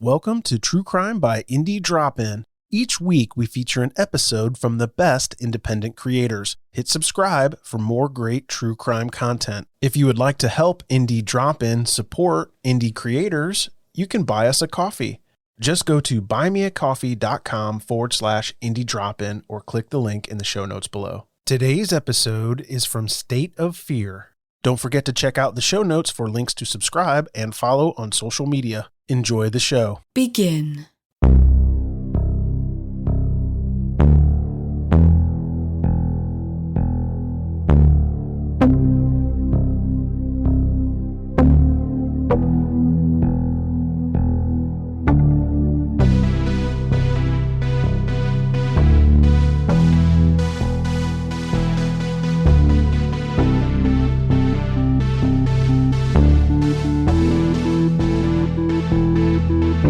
Welcome to True Crime by Indie Drop-In. Each week we feature an episode from the best independent creators. Hit subscribe for more great true crime content. If you would like to help Indie Drop-In support indie creators, you can buy us a coffee. Just go to buymeacoffee.com/indie drop-in or click the link in the show notes below. Today's episode is from State of Fear. Don't forget to check out the show notes for links to subscribe and follow on social media. Enjoy the show. Begin.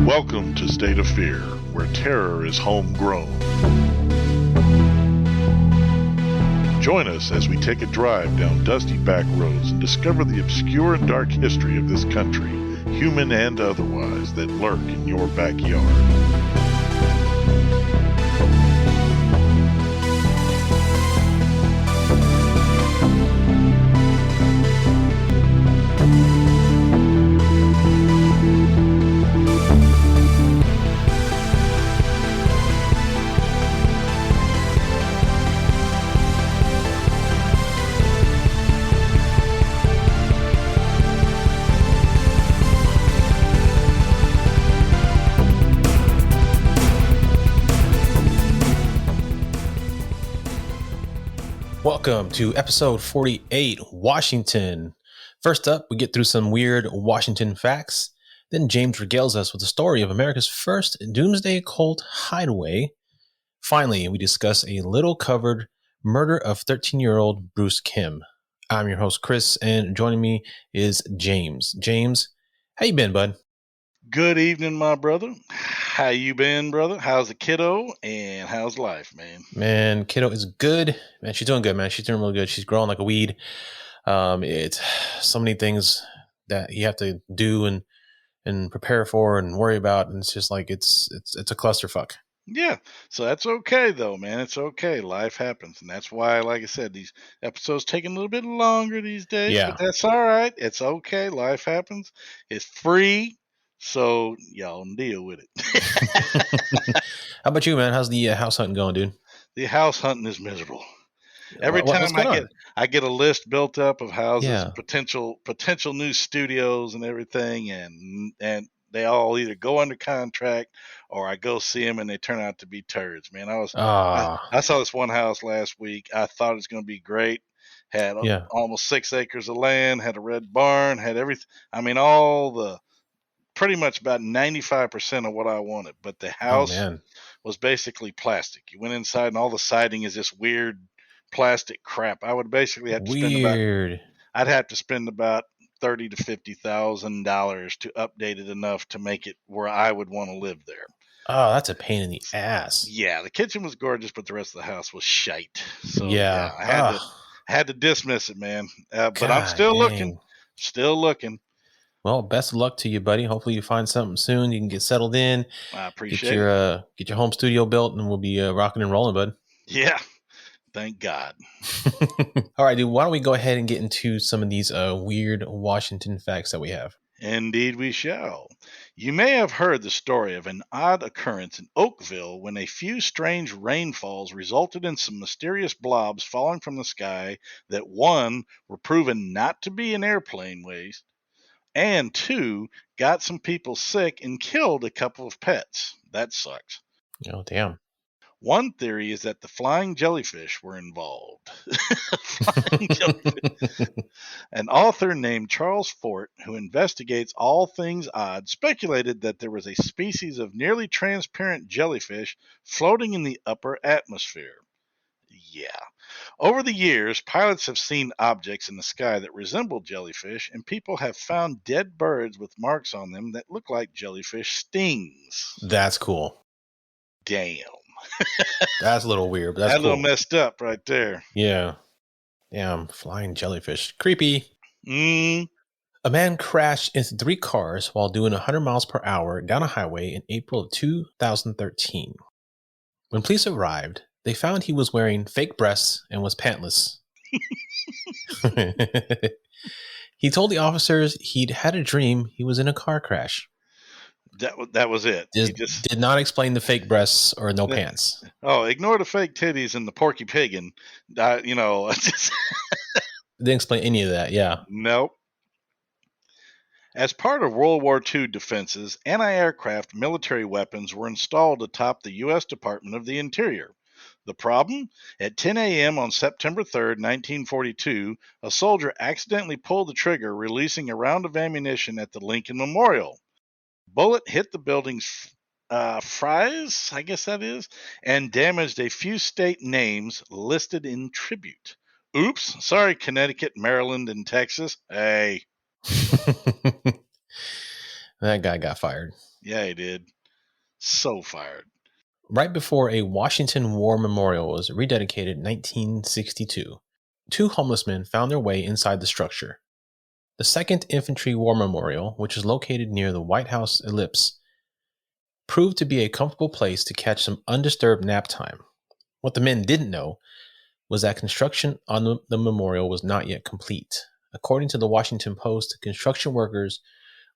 Welcome to State of Fear, where terror is homegrown. Join us as we take a drive down dusty back roads and discover the obscure and dark history of this country, human and otherwise, that lurk in your backyard. Welcome to episode 48, Washington. First up, we get through some weird Washington facts. Then James regales us with the story of America's first Doomsday cult hideaway. Finally, we discuss a little covered murder of 13-year-old Bruce Kim. I'm your host, Chris, and joining me is James. James, how you been, bud? Good evening, my brother. How you been, brother? How's the kiddo? And how's life, man? Man, kiddo is good. Man, she's doing good, man. She's doing really good. She's growing like a weed. It's so many things that you have to do and prepare for and worry about, and it's just like it's a clusterfuck. Yeah, so that's okay, though, man. It's okay. Life happens, and that's why, like I said, these episodes take a little bit longer these days, Yeah. but that's all right. It's okay. Life happens. It's free, so y'all deal with it. How about you, man? How's the house hunting going, dude? The house hunting is miserable. Every What's time going on? I get a list built up of houses, Yeah. potential new studios and everything, and they all either go under contract or I go see them and they turn out to be turds. Man, I saw this one house last week. I thought it was going to be great. Had Yeah. almost 6 acres of land, had a red barn, had everything. I mean, pretty much about 95% of what I wanted. But the Oh, house man. was basically plastic. You went inside and all the siding is this weird plastic crap. I would basically have to I'd have to spend about $30,000 to $50,000 to update it enough to make it where I would want to live there. Oh, that's a pain in the ass. Yeah, the kitchen was gorgeous, but the rest of the house was shite. So Yeah. I had to dismiss it, man. But I'm God still dang. looking. Well, best of luck to you, buddy. Hopefully you find something soon. You can get settled in, I get appreciate it. get your home studio built, and we'll be rocking and rolling, bud. Yeah, thank God. All right, dude. Why don't we go ahead and get into some of these weird Washington facts that we have? Indeed we shall. You may have heard the story of an odd occurrence in Oakville when a few strange rainfalls resulted in some mysterious blobs falling from the sky that, one, were proven not to be an airplane waste, and two, got some people sick and killed a couple of pets. That sucks. Oh, damn. One theory is that the flying jellyfish were involved. Flying jellyfish. An author named Charles Fort, who investigates all things odd, speculated that there was a species of nearly transparent jellyfish floating in the upper atmosphere. Yeah. Over the years, pilots have seen objects in the sky that resemble jellyfish, and people have found dead birds with marks on them that look like jellyfish stings. That's cool. Damn. That's a little weird, but that's That cool. little messed up right there. Yeah. Damn, flying jellyfish. Creepy. A man crashed into 3 cars while doing 100 miles per hour down a highway in April of 2013. When police arrived, they found he was wearing fake breasts and was pantless. He told the officers he'd had a dream he was in a car crash. That was it. He Just did not explain the fake breasts or no pants. Oh, ignore the fake titties and the porky piggin. Just Didn't explain any of that. Yeah. nope. As part of World War II defenses, anti-aircraft military weapons were installed atop the U.S. Department of the Interior. The problem? At 10 a.m. on September 3rd, 1942, a soldier accidentally pulled the trigger, releasing a round of ammunition at the Lincoln Memorial. Bullet hit the building's frieze, I guess that is, and damaged a few state names listed in tribute. Oops, sorry, Connecticut, Maryland, and Texas. Hey. That guy got fired. Yeah, he did. So fired. Right before a Washington War Memorial was rededicated in 1962, 2 homeless men found their way inside the structure. The 2nd Infantry War Memorial, which is located near the White House Ellipse, proved to be a comfortable place to catch some undisturbed nap time. What the men didn't know was that construction on the memorial was not yet complete. According to the Washington Post, construction workers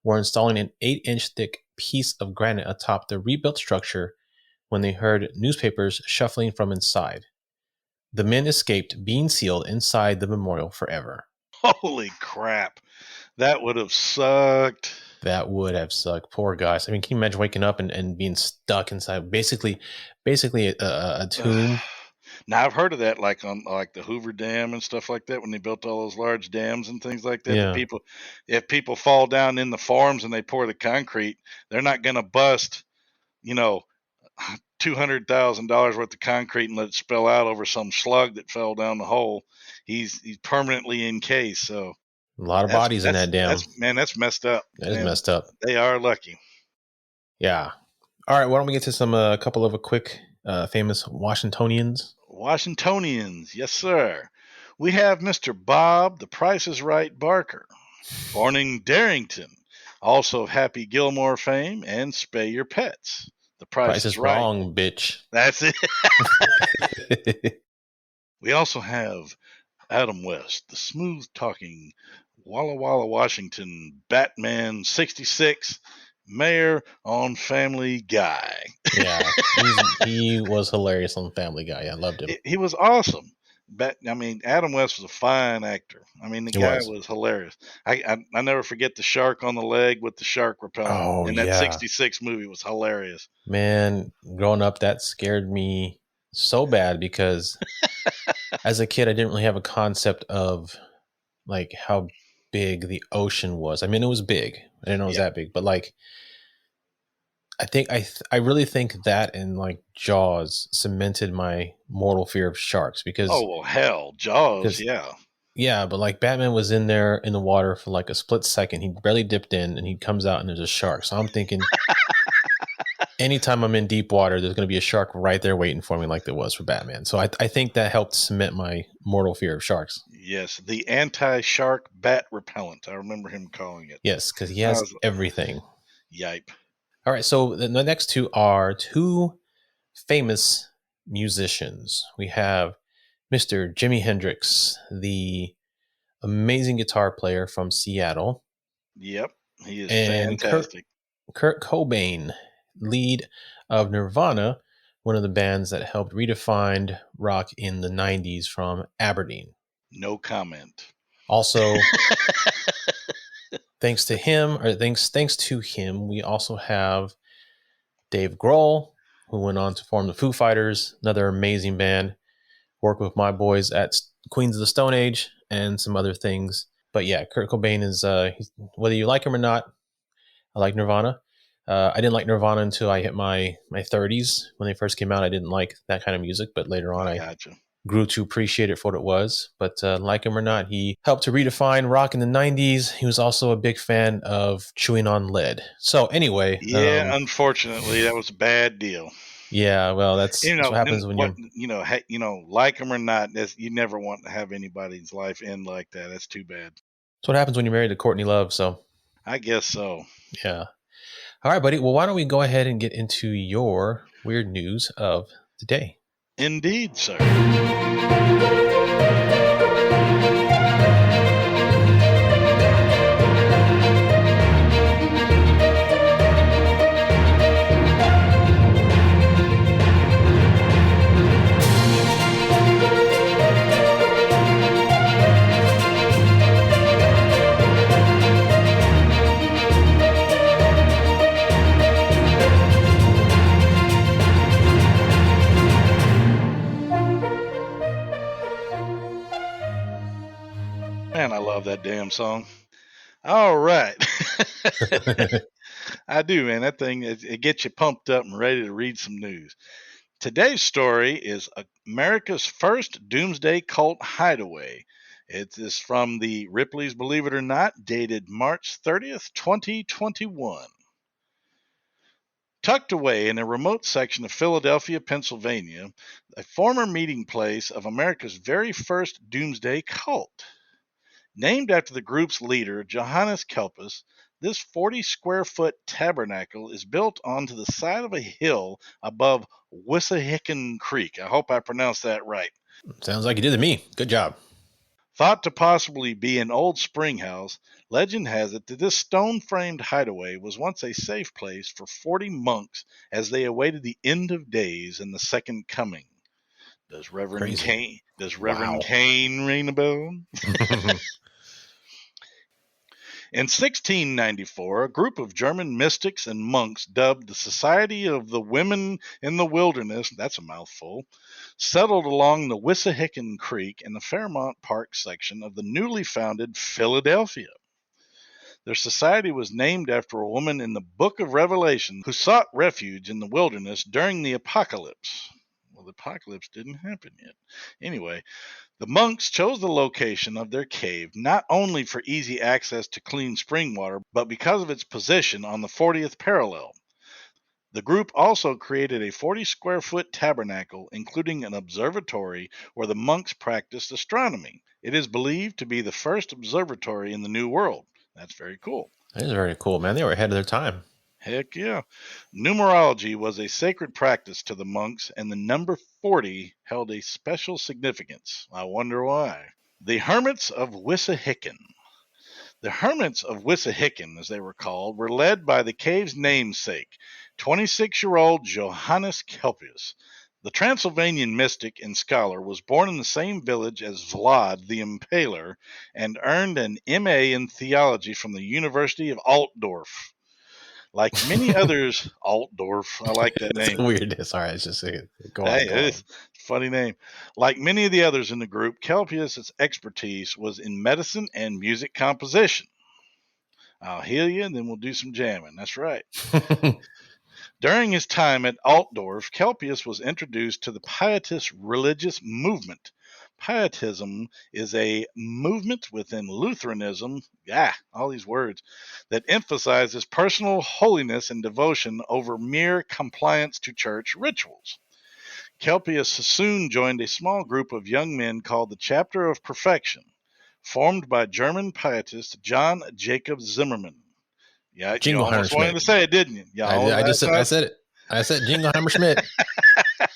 were installing an 8-inch thick piece of granite atop the rebuilt structure when they heard newspapers shuffling from inside. The men escaped being sealed inside the memorial forever. Holy crap. That would have sucked. That would have sucked. Poor guys. I mean, can you imagine waking up and being stuck inside basically a tomb? Now I've heard of that, like on like the Hoover Dam and stuff like that, when they built all those large dams and things like that. Yeah. If people fall down in the forms and they pour the concrete, they're not going to bust, $200,000 worth of concrete and let it spill out over some slug that fell down the hole. He's permanently encased. So a lot of bodies in that dam. That's messed up. That is messed up. They are lucky. Yeah. All right. Why don't we get to some couple of quick famous Washingtonians? Washingtonians, yes, sir. We have Mr. Bob, the Price is Right Barker, born in Darrington, also of Happy Gilmore fame and Spay Your Pets. The Price is Right. Wrong, bitch. That's it. We also have Adam West, the smooth-talking Walla Walla, Washington, Batman 66, mayor on Family Guy. Yeah, he was hilarious on Family Guy. I loved him. He was awesome. Adam West was a fine actor. The guy was hilarious. I never forget the shark on the leg with the shark repellent in that 66 movie was hilarious. Man, growing up, that scared me so bad because as a kid, I didn't really have a concept of like how big the ocean was. I mean, it was big. I didn't know it was that big, but like, I really think that and like Jaws cemented my mortal fear of sharks because Jaws, yeah, but like Batman was in there in the water for like a split second. He barely dipped in and he comes out and there's a shark. So I'm thinking anytime I'm in deep water, there's going to be a shark right there waiting for me like there was for Batman. So I think that helped cement my mortal fear of sharks. Yes, the anti-shark bat repellent. I remember him calling it. Yes, because he has everything. Yipe. All right, so the next 2 are 2 famous musicians. We have Mr. Jimi Hendrix, the amazing guitar player from Seattle. Yep, he is fantastic. Kurt Cobain, lead of Nirvana, one of the bands that helped redefine rock in the 90s from Aberdeen. No comment. Also, thanks to him, we also have Dave Grohl, who went on to form the Foo Fighters, another amazing band. Worked with my boys at Queens of the Stone Age and some other things. But yeah, Kurt Cobain is, whether you like him or not, I like Nirvana. I didn't like Nirvana until I hit my 30s. When they first came out, I didn't like that kind of music, but later on I grew to appreciate it for what it was. But like him or not, he helped to redefine rock in the 90s. He was also a big fan of chewing on lead. So anyway. Yeah, unfortunately, that was a bad deal. Yeah, well, that's what happens when like him or not, you never want to have anybody's life end like that. That's too bad. That's what happens when you're married to Courtney Love. So, I guess so. yeah. All right, buddy. Well, why don't we go ahead and get into your weird news of the day? Indeed, sir. Man, I love that damn song. All right. I do, man. That thing, it gets you pumped up and ready to read some news. Today's story is America's first Doomsday cult hideaway. It is from the Ripley's Believe It or Not, dated March 30th, 2021. Tucked away in a remote section of Philadelphia, Pennsylvania, a former meeting place of America's very first Doomsday cult. Named after the group's leader, Johannes Kelpis, this 40-square-foot tabernacle is built onto the side of a hill above Wissahickon Creek. I hope I pronounced that right. Sounds like you did to me. Good job. Thought to possibly be an old spring house, legend has it that this stone-framed hideaway was once a safe place for 40 monks as they awaited the end of days and the second coming. Does Reverend Crazy. Cain ring a bell? In 1694, a group of German mystics and monks dubbed the Society of the Women in the Wilderness, that's a mouthful, settled along the Wissahickon Creek in the Fairmount Park section of the newly founded Philadelphia. Their society was named after a woman in the Book of Revelation who sought refuge in the wilderness during the apocalypse. Well, the apocalypse didn't happen yet. Anyway, the monks chose the location of their cave not only for easy access to clean spring water, but because of its position on the 40th parallel. The group also created a 40-square-foot tabernacle, including an observatory where the monks practiced astronomy. It is believed to be the first observatory in the New World. That's very cool. That is very cool, man. They were ahead of their time. Heck yeah. Numerology was a sacred practice to the monks, and the number 40 held a special significance. I wonder why. The Hermits of Wissahickon. The Hermits of Wissahickon, as they were called, were led by the cave's namesake, 26-year-old Johannes Kelpius. The Transylvanian mystic and scholar was born in the same village as Vlad the Impaler and earned an M.A. in theology from the University of Altdorf. Like many others, Altdorf, I like that name. It's weird. Sorry, it's just go on. It's a funny name. Like many of the others in the group, Kelpius' expertise was in medicine and music composition. I'll heal you, and then we'll do some jamming. That's right. During his time at Altdorf, Kelpius was introduced to the Pietist religious movement. Pietism is a movement within Lutheranism, all these words, that emphasizes personal holiness and devotion over mere compliance to church rituals. Kelpius soon joined a small group of young men called the Chapter of Perfection, formed by German pietist John Jacob Zimmerman. Yeah, you almost wanted to say it, didn't you? I said it. I said Jingleheimer Schmidt.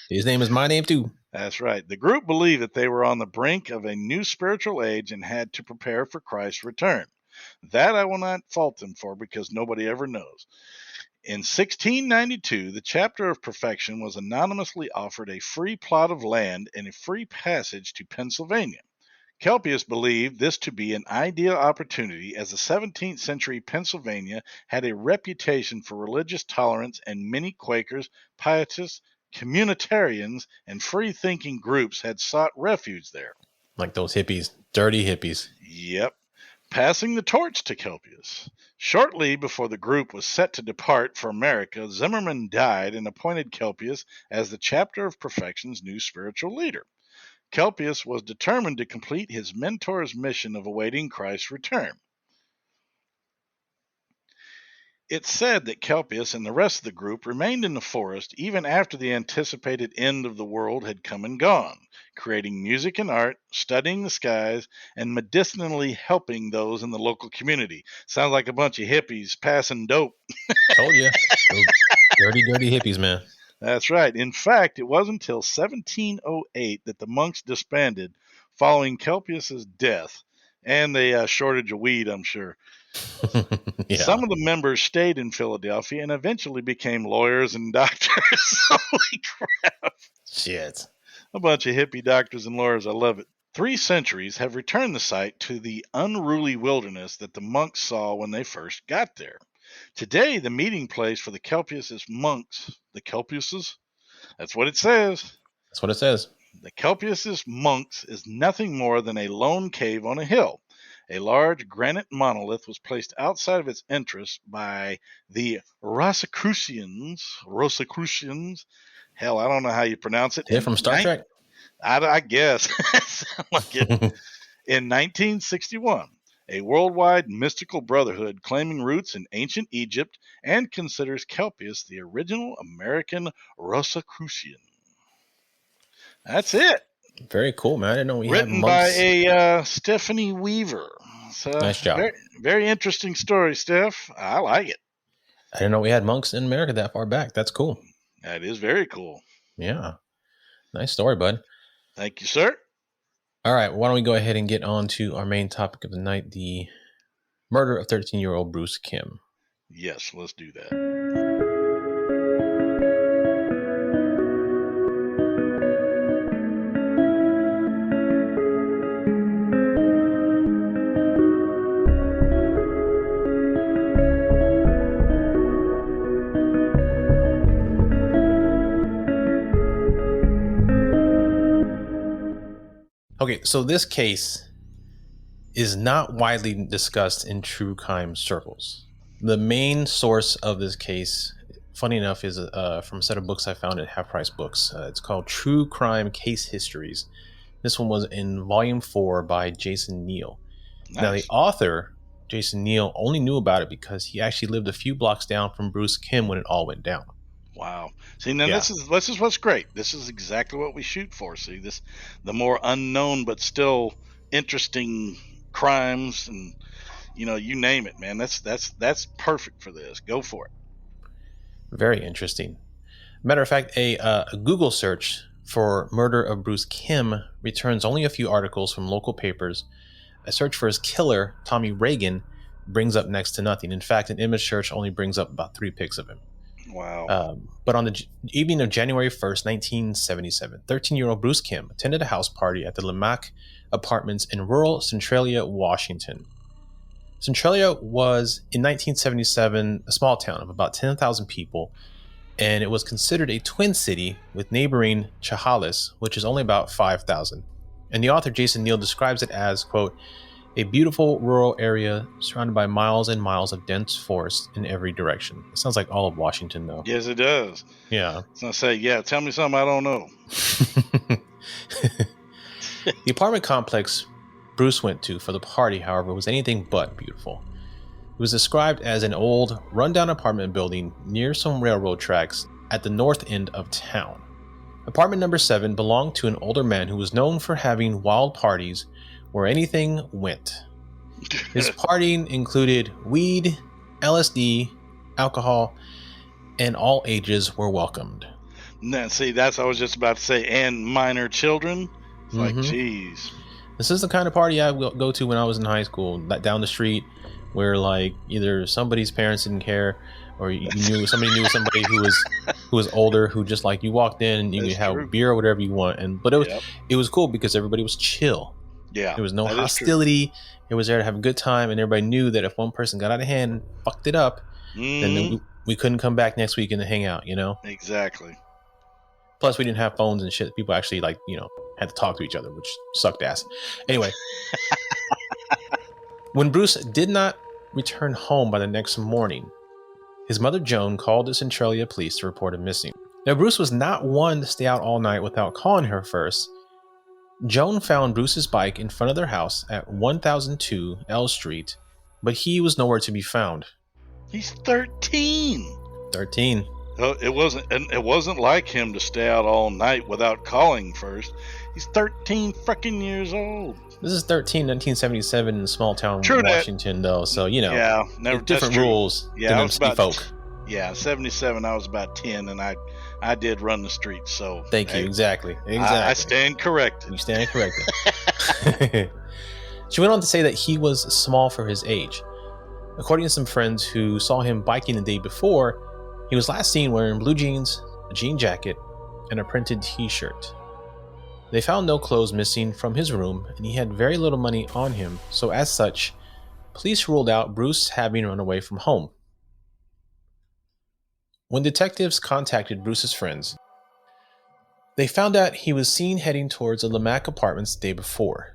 His name is my name too. That's right. The group believed that they were on the brink of a new spiritual age and had to prepare for Christ's return. That I will not fault them for, because nobody ever knows. In 1692, the Chapter of Perfection was anonymously offered a free plot of land and a free passage to Pennsylvania. Kelpius believed this to be an ideal opportunity, as the 17th century Pennsylvania had a reputation for religious tolerance, and many Quakers, Pietists, communitarians, and free-thinking groups had sought refuge there. Like those hippies, dirty hippies. Yep. Passing the torch to Kelpius. Shortly before the group was set to depart for America, Zimmerman died and appointed Kelpius as the Chapter of Perfection's new spiritual leader. Kelpius was determined to complete his mentor's mission of awaiting Christ's return. It's said that Kelpius and the rest of the group remained in the forest even after the anticipated end of the world had come and gone, creating music and art, studying the skies, and medicinally helping those in the local community. Sounds like a bunch of hippies passing dope. Told you. Those dirty, dirty hippies, man. That's right. In fact, it wasn't until 1708 that the monks disbanded following Kelpius's death and the shortage of weed, I'm sure. Yeah. Some of the members stayed in Philadelphia and eventually became lawyers and doctors. Holy crap. Shit. A bunch of hippie doctors and lawyers. I love it. 3 centuries have returned the site to the unruly wilderness that the monks saw when they first got there. Today, the meeting place for the Kelpius monks, the Kelpiuses, that's what it says. That's what it says. The Kelpius monks is nothing more than a lone cave on a hill. A large granite monolith was placed outside of its entrance by the Rosicrucians. Hell, I don't know how you pronounce it. They're from Star Trek? I guess. Sound like it. In 1961, a worldwide mystical brotherhood claiming roots in ancient Egypt and considers Kelpius the original American Rosicrucian. That's it. Very cool, man. I didn't know we Written had by monks. a Stephanie Weaver. So, Nice job. Very, very interesting story, Steph. I like it. I didn't know we had monks in America that far back. That's cool. That is very cool. Yeah. Nice story, bud. Thank you, sir. All right. Why don't we go ahead and get on to our main topic of the night, the murder of 13-year-old Bruce Kim. Yes, let's do that. Okay, so this case is not widely discussed in true crime circles. The main source of this case, funny enough, is from a set of books I found at Half Price Books. It's called True Crime Case Histories. This one was in volume 4 by Jason Neal. Nice. Now, the author, Jason Neal, only knew about it because he actually lived a few blocks down from Bruce Kim when it all went down. Wow. See, now this is what's great. This is exactly what we shoot for. See, this the more unknown but still interesting crimes, and you name it, man. That's perfect for this. Go for it. Very interesting. Matter of fact, a Google search for murder of Bruce Kim returns only a few articles from local papers. A search for his killer, Tommy Reagan, brings up next to nothing. In fact, an image search only brings up about 3 pics of him. Wow. But on the evening of January 1st, 1977, 13-year-old Bruce Kim attended a house party at the Lemack Apartments in rural Centralia, Washington. Centralia was, in 1977, a small town of about 10,000 people, and it was considered a twin city with neighboring Chehalis, which is only about 5,000. And the author, Jason Neal, describes it as, quote, a beautiful rural area surrounded by miles and miles of dense forest in every direction. It sounds like all of Washington, though. Yes, it does. Yeah. So I say, tell me something I don't know. The apartment complex Bruce went to for the party, however, was anything but beautiful. It was described as an old, rundown apartment building near some railroad tracks at the north end of town. Apartment number 7 belonged to an older man who was known for having wild parties where anything went. His partying included weed, LSD, alcohol, and all ages were welcomed. Now, see, that's I was just about to say, and minor children. It's like, geez. This is the kind of party I would go to when I was in high school, down the street, where like either somebody's parents didn't care, or somebody knew somebody who was older, who just like you walked in and you could have beer or whatever you want, but it was cool because everybody was chill. Yeah, there was no hostility. It was there to have a good time, and everybody knew that if one person got out of hand and fucked it up, then we couldn't come back next week and hang out. Exactly. Plus, we didn't have phones and shit. People actually had to talk to each other, which sucked ass. Anyway, when Bruce did not return home by the next morning, his mother Joan called the Centralia police to report him missing. Now, Bruce was not one to stay out all night without calling her first. Joan found Bruce's bike in front of their house at 1002 L Street, but he was nowhere to be found. He's 13. 13. It wasn't like him to stay out all night without calling first. He's 13 freaking years old. This is 1977 in small town True that. Washington, though. So, you know, Yeah, there's different rules Yeah, than I them was city about folk. Yeah, 77. I was about 10, and I did run the streets. So Thank you. Exactly. I stand corrected. You stand corrected. She went on to say that he was small for his age. According to some friends who saw him biking the day before, he was last seen wearing blue jeans, a jean jacket, and a printed t-shirt. They found no clothes missing from his room, and he had very little money on him, so as such, police ruled out Bruce having run away from home. When detectives contacted Bruce's friends, they found out he was seen heading towards the Lamac apartments the day before.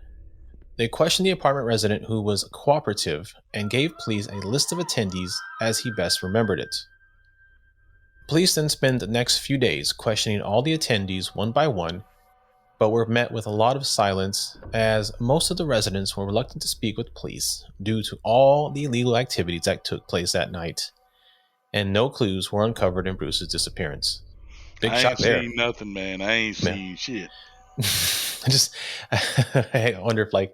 They questioned the apartment resident, who was cooperative, and gave police a list of attendees as he best remembered it. Police then spent the next few days questioning all the attendees one by one, but were met with a lot of silence, as most of the residents were reluctant to speak with police due to all the illegal activities that took place that night, and no clues were uncovered in Bruce's disappearance. Big shock there. I ain't seen nothing, man. I ain't seen shit. I wonder if like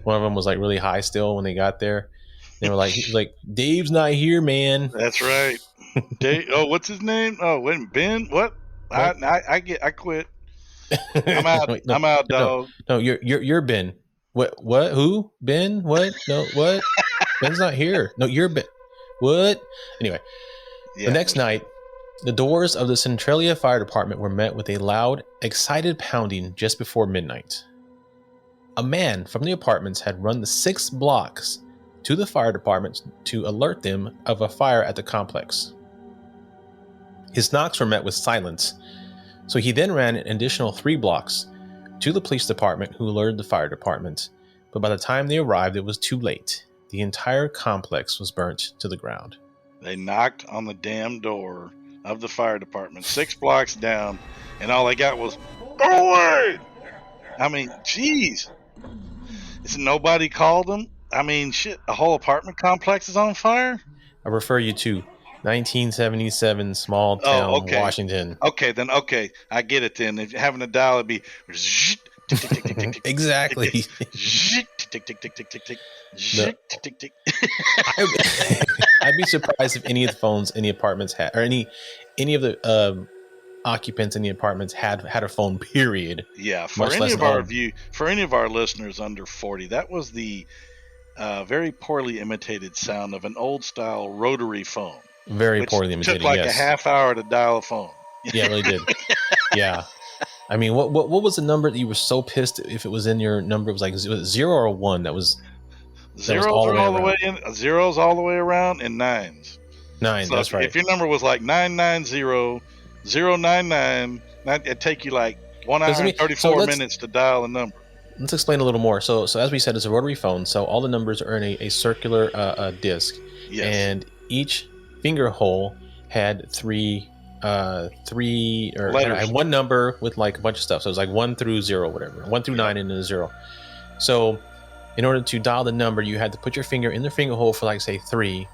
one of them was like really high still when they got there. They were like, he was like, Dave's not here, man. That's right. Dave, what's his name? Oh, wait, Ben? What? I quit. I'm out. Wait, no, I'm out, dog. No, you're Ben. What? Who? Ben? What? No, what? Ben's not here. No, you're Ben. What? Anyway, the next night, the doors of the Centralia Fire Department were met with a loud, excited pounding just before midnight. A man from the apartments had run the 6 blocks to the fire department to alert them of a fire at the complex. His knocks were met with silence, so he then ran an additional 3 blocks to the police department, who alerted the fire department, but by the time they arrived, it was too late. The entire complex was burnt to the ground. They knocked on the damn door of the fire department 6 blocks down, and all they got was, "Go away!" I mean, jeez. Nobody called them? I mean, shit, a whole apartment complex is on fire? I refer you to 1977 small town Washington. Okay, I get it then. If you're having a dial, it'd be exactly. I'd be surprised if any of the phones in the apartments had, or any of the occupants in the apartments had a phone. Period. Yeah, for any of our listeners under 40, that was the very poorly imitated sound of an old style rotary phone. Very poorly imitated. Took like a half hour to dial a phone. Yeah, it really did. Yeah. I mean, what was the number that you were so pissed if it was in your number? It was like 0 or 1. That was zeros all the way in. Zeros all the way around, and nines. Nine. So that's right. If your number was like 990-099, it'd take you like 1 hour and 34 minutes to dial a number. Let's explain a little more. So as we said, it's a rotary phone. So all the numbers are in a circular disc, and each finger hole had three letters. One number with like a bunch of stuff. So it was like 1 through 0, whatever, 1 through 9 and then a 0. So in order to dial the number, you had to put your finger in the finger hole for like say 3,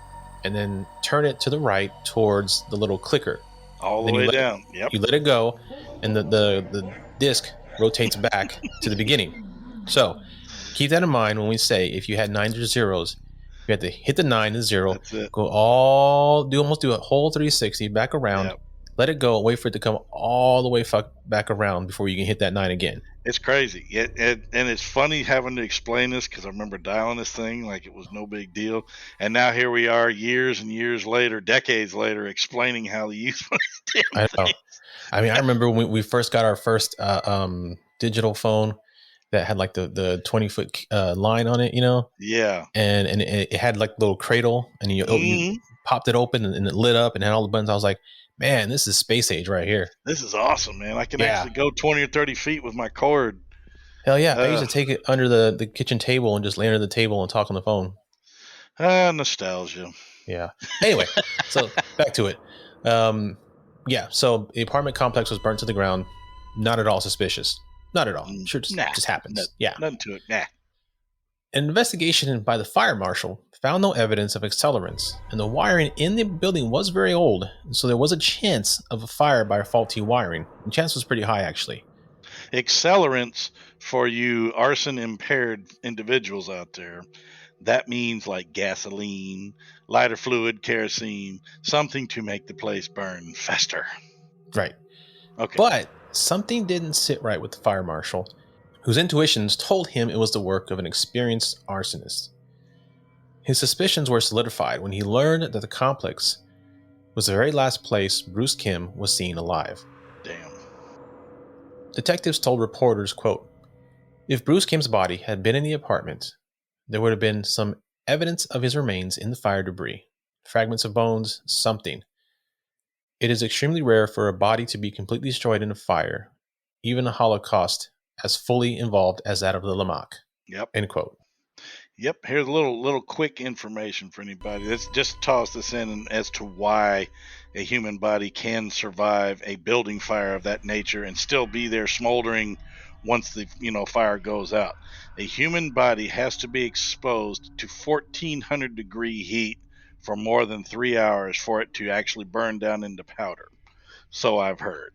and then turn it to the right towards the little clicker. All the way down. Yep. You let it go, and the disc rotates back to the beginning. So keep that in mind when we say if you had 9s or 0s, you had to hit the 9 and 0, go almost do a whole 360 back around, let it go, wait for it to come all the way back around before you can hit that 9 again. It's crazy. And it's funny having to explain this, because I remember dialing this thing like it was no big deal. And now here we are years and years later, decades later, explaining how to use these damn things. I mean, I remember when we first got our first digital phone that had like the 20-foot line on it, you know? Yeah. And it had like a little cradle, and you popped it open and it lit up and had all the buttons. I was like, man, this is space age right here. This is awesome, man. I can actually go 20 or 30 feet with my cord. Hell yeah. I used to take it under the kitchen table and just lay under the table and talk on the phone. Nostalgia. Yeah. Anyway, so back to it. So the apartment complex was burnt to the ground. Not at all suspicious. Not at all. Sure, just happens. Nothing to it. Nah. An investigation by the fire marshal found no evidence of accelerants, and the wiring in the building was very old, so there was a chance of a fire by faulty wiring. The chance was pretty high, actually. Accelerants, for you arson impaired individuals out there, that means like gasoline, lighter fluid, kerosene, something to make the place burn faster. Right. Okay. But something didn't sit right with the fire marshal, whose intuitions told him it was the work of an experienced arsonist. His suspicions were solidified when he learned that the complex was the very last place Bruce Kim was seen alive. Damn. Detectives told reporters, quote, "If Bruce Kim's body had been in the apartment, there would have been some evidence of his remains in the fire debris, fragments of bones, something. It is extremely rare for a body to be completely destroyed in a fire, even a Holocaust as fully involved as that of the Lamaque." Yep. End quote. Yep. Here's a little quick information for anybody. Let's just toss this in as to why a human body can survive a building fire of that nature and still be there smoldering once the fire goes out. A human body has to be exposed to 1400 degree heat for more than 3 hours for it to actually burn down into powder. So I've heard.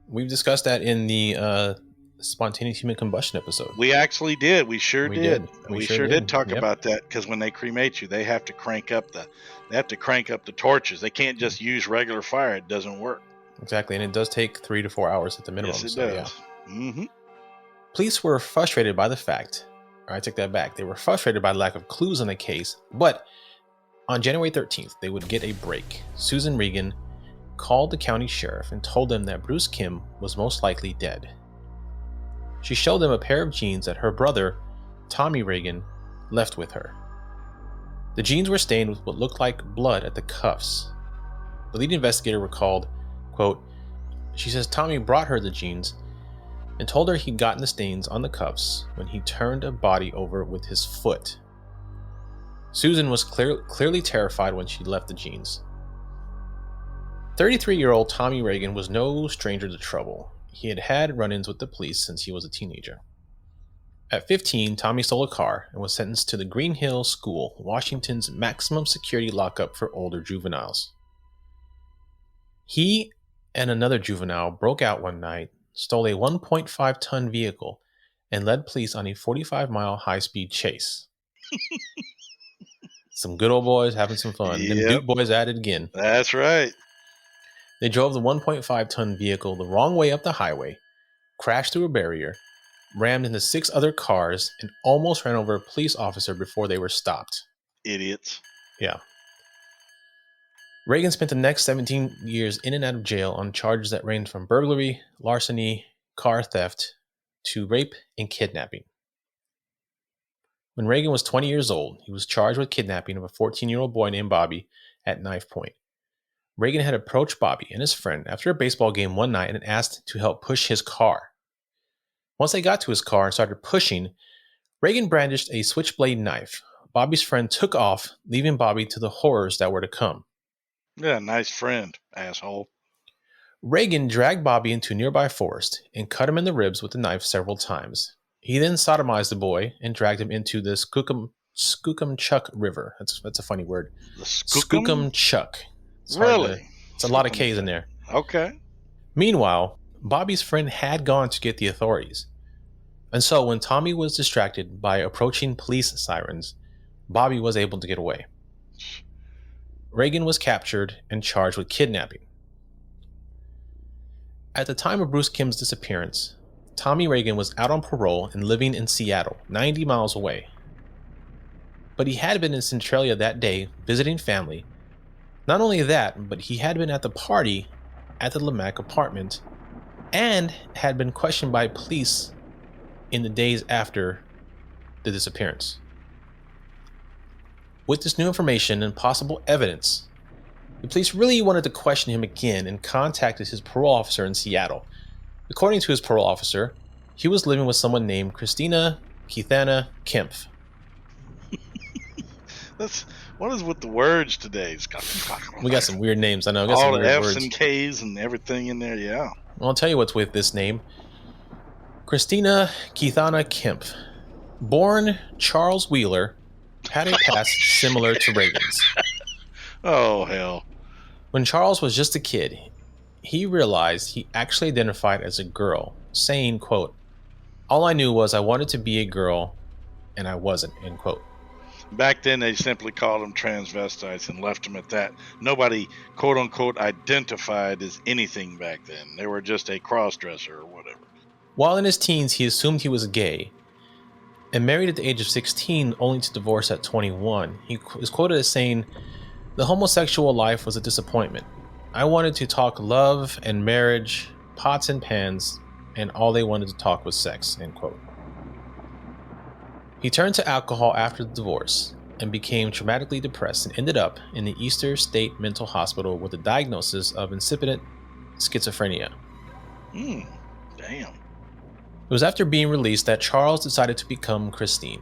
We've discussed that in the spontaneous human combustion episode. We actually did. We sure did. We sure did talk Yep. about that, because when they cremate you, they have to crank up the torches. They can't just use regular fire. It doesn't work. Exactly, and it does take 3 to 4 hours at the minimum. Yes, it so, does. Yeah. Mm-hmm. Police were frustrated by the fact, or I take that back, they were frustrated by the lack of clues on the case, but on January 13th, they would get a break. Susan Regan called the county sheriff and told them that Bruce Kim was most likely dead. She showed them a pair of jeans that her brother, Tommy Regan, left with her. The jeans were stained with what looked like blood at the cuffs. The lead investigator recalled, quote, "She says Tommy brought her the jeans and told her he'd gotten the stains on the cuffs when he turned a body over with his foot. Susan was clearly terrified when she left the jeans." 33-year-old Tommy Regan was no stranger to trouble. He had had run-ins with the police since he was a teenager. At 15, Tommy stole a car and was sentenced to the Green Hill School, Washington's maximum security lockup for older juveniles. He and another juvenile broke out one night, stole a 1.5-ton vehicle, and led police on a 45-mile high-speed chase. Some good old boys having some fun. Yep. Them Duke boys at it again. That's right. They drove the 1.5-ton vehicle the wrong way up the highway, crashed through a barrier, rammed into 6 other cars, and almost ran over a police officer before they were stopped. Idiots. Yeah. Reagan spent the next 17 years in and out of jail on charges that ranged from burglary, larceny, car theft, to rape and kidnapping. When Reagan was 20 years old, he was charged with kidnapping of a 14-year-old boy named Bobby at knife point. Reagan had approached Bobby and his friend after a baseball game one night and asked to help push his car. Once they got to his car and started pushing, Reagan brandished a switchblade knife. Bobby's friend took off, leaving Bobby to the horrors that were to come. Yeah, nice friend, asshole. Reagan dragged Bobby into a nearby forest and cut him in the ribs with the knife several times. He then sodomized the boy and dragged him into the Skookumchuck River. That's a funny word. The Skookum? Skookumchuck. Really? It's a lot of K's in there. Okay. Meanwhile, Bobby's friend had gone to get the authorities. And so when Tommy was distracted by approaching police sirens, Bobby was able to get away. Reagan was captured and charged with kidnapping. At the time of Bruce Kim's disappearance, Tommy Reagan was out on parole and living in Seattle, 90 miles away. But he had been in Centralia that day visiting family. Not only that, but he had been at the party at the Lamaque apartment and had been questioned by police in the days after the disappearance. With this new information and possible evidence, the police really wanted to question him again and contacted his parole officer in Seattle. According to his parole officer, he was living with someone named Christina Keithana Kempf. What is with the words today? We got some weird names. I know. All the F's and K's and everything in there, yeah. Well, I'll tell you what's with this name. Christina Keithana Kempf Born Charles Wheeler had a past similar to Reagan's. Oh, hell. When Charles was just a kid, he realized he actually identified as a girl, saying, quote, "All I knew was I wanted to be a girl, and I wasn't," end quote. Back then, they simply called them transvestites and left them at that. Nobody, quote unquote, identified as anything back then. They were just a cross-dresser or whatever. While in his teens, he assumed he was gay and married at the age of 16, only to divorce at 21. He is quoted as saying, "The homosexual life was a disappointment. I wanted to talk love and marriage, pots and pans, and all they wanted to talk was sex," end quote. He turned to alcohol after the divorce and became traumatically depressed and ended up in the Eastern State Mental Hospital with a diagnosis of incipient schizophrenia. Damn. It was after being released that Charles decided to become Christine.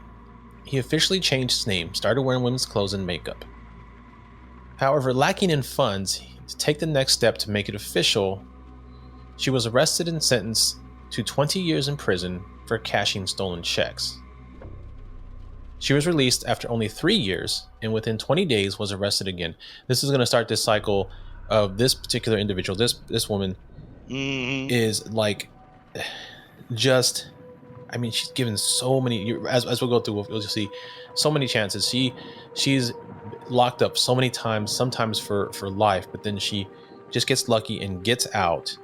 He officially changed his name, started wearing women's clothes and makeup. However, lacking in funds to take the next step to make it official, she was arrested and sentenced to 20 years in prison for cashing stolen checks. She was released after only 3 years, and within 20 days was arrested again. This is going to start this cycle of this particular individual. This woman is like, just, I mean, she's given so many. As we'll go through, we'll just see so many chances. She's locked up so many times, sometimes for life, but then she just gets lucky and gets out,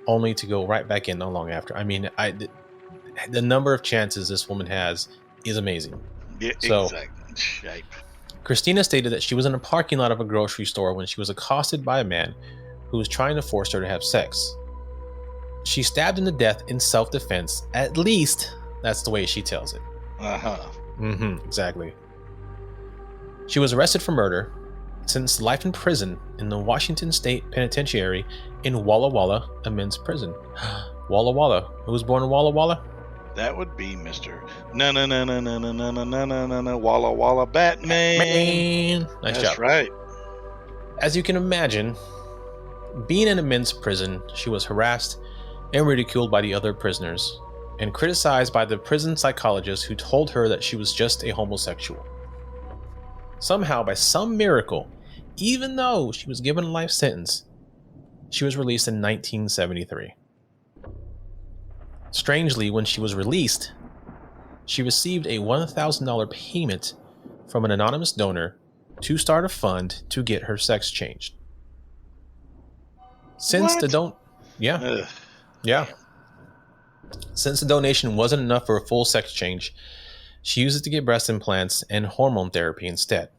only to go right back in not long after. I mean, the number of chances this woman has is amazing. Yeah, So, exactly. Christina stated that she was in a parking lot of a grocery store when she was accosted by a man who was trying to force her to have sex. She stabbed him to death in self-defense. At least that's the way she tells it. Exactly. She was arrested for murder, sentenced to life in prison in the Washington State Penitentiary in Walla Walla, a men's prison. Walla Walla. Who was born in Walla Walla? That would be Mr. Walla Walla Batman. Nice That's job. right. As you can imagine, being in a men's prison, she was harassed and ridiculed by the other prisoners and criticized by the prison psychologist who told her that she was just a homosexual. Somehow, by some miracle, even though she was given a life sentence, she was released in 1973. Strangely, when she was released, she received a $1,000 payment from an anonymous donor to start a fund to get her sex changed. Since the Since the donation wasn't enough for a full sex change, she used it to get breast implants and hormone therapy instead.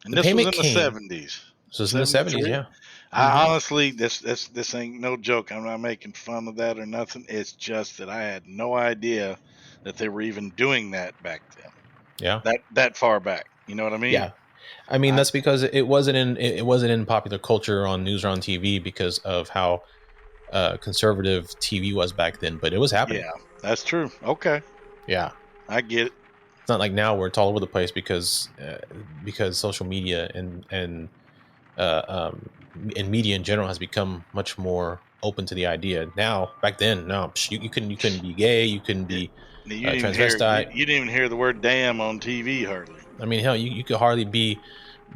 And this was in the 70s. This was in the 70s, yeah. I honestly, this ain't no joke. I'm not making fun of that or nothing. It's just that I had no idea that they were even doing that back then. Yeah. That far back. You know what I mean? Yeah. I mean, that's because it wasn't in popular culture on news or on TV because of how conservative TV was back then, but it was happening. Yeah, that's true. Okay. Yeah. I get it. It's not like now where it's all over the place because social media and media in general has become much more open to the idea. Now, back then, no, you couldn't be gay, you couldn't be transvestite. You didn't even hear the word "damn" on TV hardly. I mean, hell, you could hardly be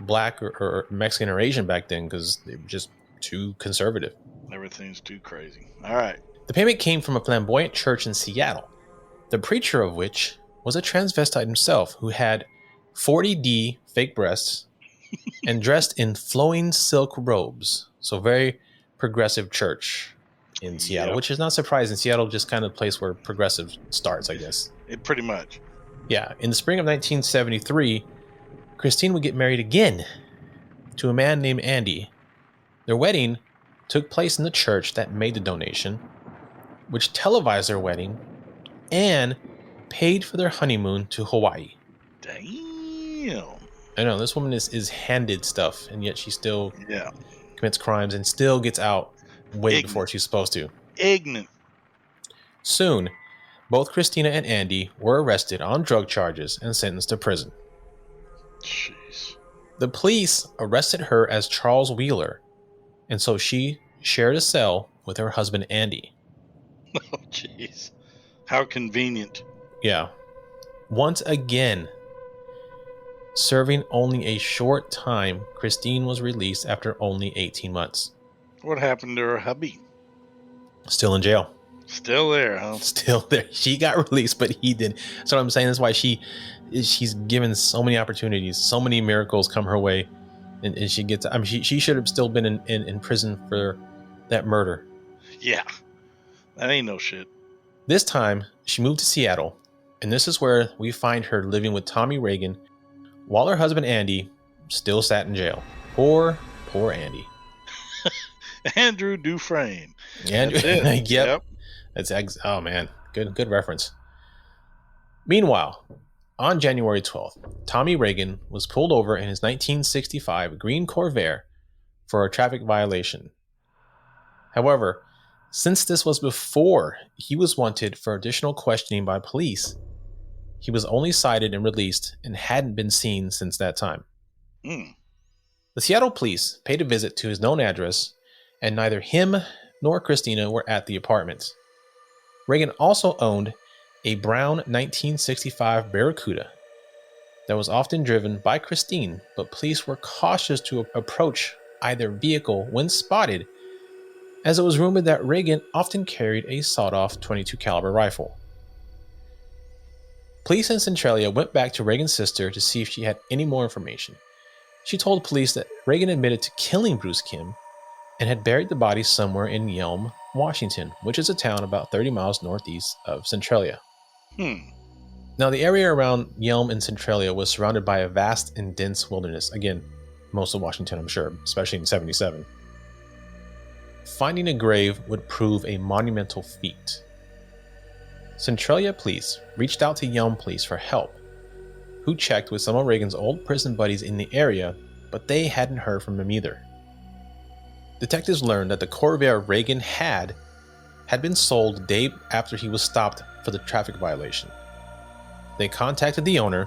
black or Mexican or Asian back then because they were just too conservative. Everything's too crazy. All right. The payment came from a flamboyant church in Seattle, the preacher of which was a transvestite himself who had 40D fake breasts and dressed in flowing silk robes. So very progressive church in Seattle, which is not surprising. Seattle just kind of a place where progressive starts, I guess. It pretty much. Yeah. In the spring of 1973, Christine would get married again to a man named Andy. Their wedding took place in the church that made the donation, which televised their wedding and paid for their honeymoon to Hawaii. Damn. I know, this woman is handed stuff, and yet she still commits crimes and still gets out way before she's supposed to. Ignorant. Soon, both Christina and Andy were arrested on drug charges and sentenced to prison. Jeez. The police arrested her as Charles Wheeler, and so she shared a cell with her husband Andy. Oh, jeez. How convenient. Yeah. Once again, serving only a short time, Christine was released after only 18 months. What happened to her hubby? Still in jail. Still there, huh? Still there. She got released, but he didn't. So I'm saying that's why she's given so many opportunities, so many miracles come her way, and she gets. I mean, she should have still been in prison for that murder. Yeah, that ain't no shit. This time, she moved to Seattle, and this is where we find her living with Tommy Reagan, while her husband Andy still sat in jail. Poor Andy. Andrew Dufresne. Andrew, yep. Oh man, good reference. Meanwhile, on January 12th, Tommy Reagan was pulled over in his 1965 green Corvair for a traffic violation. However, since this was before he was wanted for additional questioning by police, he was only cited and released and hadn't been seen since that time. Mm. The Seattle police paid a visit to his known address, and neither him nor Christina were at the apartment. Reagan also owned a brown 1965 Barracuda that was often driven by Christine, but police were cautious to approach either vehicle when spotted, as it was rumored that Reagan often carried a sawed-off .22 caliber rifle. Police in Centralia went back to Reagan's sister to see if she had any more information. She told police that Reagan admitted to killing Bruce Kim and had buried the body somewhere in Yelm, Washington, which is a town about 30 miles northeast of Centralia. Now, the area around Yelm and Centralia was surrounded by a vast and dense wilderness. Again, most of Washington, I'm sure, especially in 77. Finding a grave would prove a monumental feat. Centralia police reached out to Yelm police for help, who checked with some of Reagan's old prison buddies in the area, but they hadn't heard from him either. Detectives learned that the Corvair Reagan had been sold the day after he was stopped for the traffic violation. They contacted the owner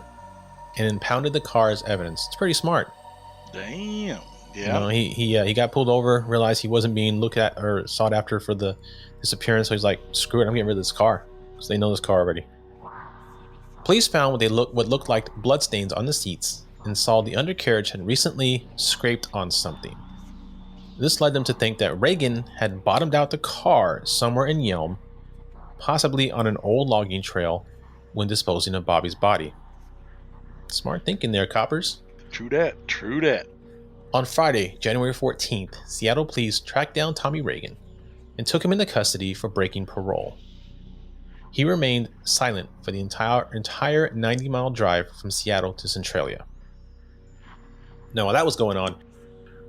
and impounded the car as evidence. It's pretty smart. Damn. Yeah. You know, he got pulled over, realized he wasn't being looked at or sought after for the disappearance, so he's like, screw it, I'm getting rid of this car, because they know this car already. Police found what looked like bloodstains on the seats and saw the undercarriage had recently scraped on something. This led them to think that Reagan had bottomed out the car somewhere in Yelm, possibly on an old logging trail, when disposing of Bobby's body. Smart thinking there, coppers. True that. On Friday, January 14th, Seattle police tracked down Tommy Reagan and took him into custody for breaking parole. He remained silent for the entire 90-mile drive from Seattle to Centralia. Now, while that was going on,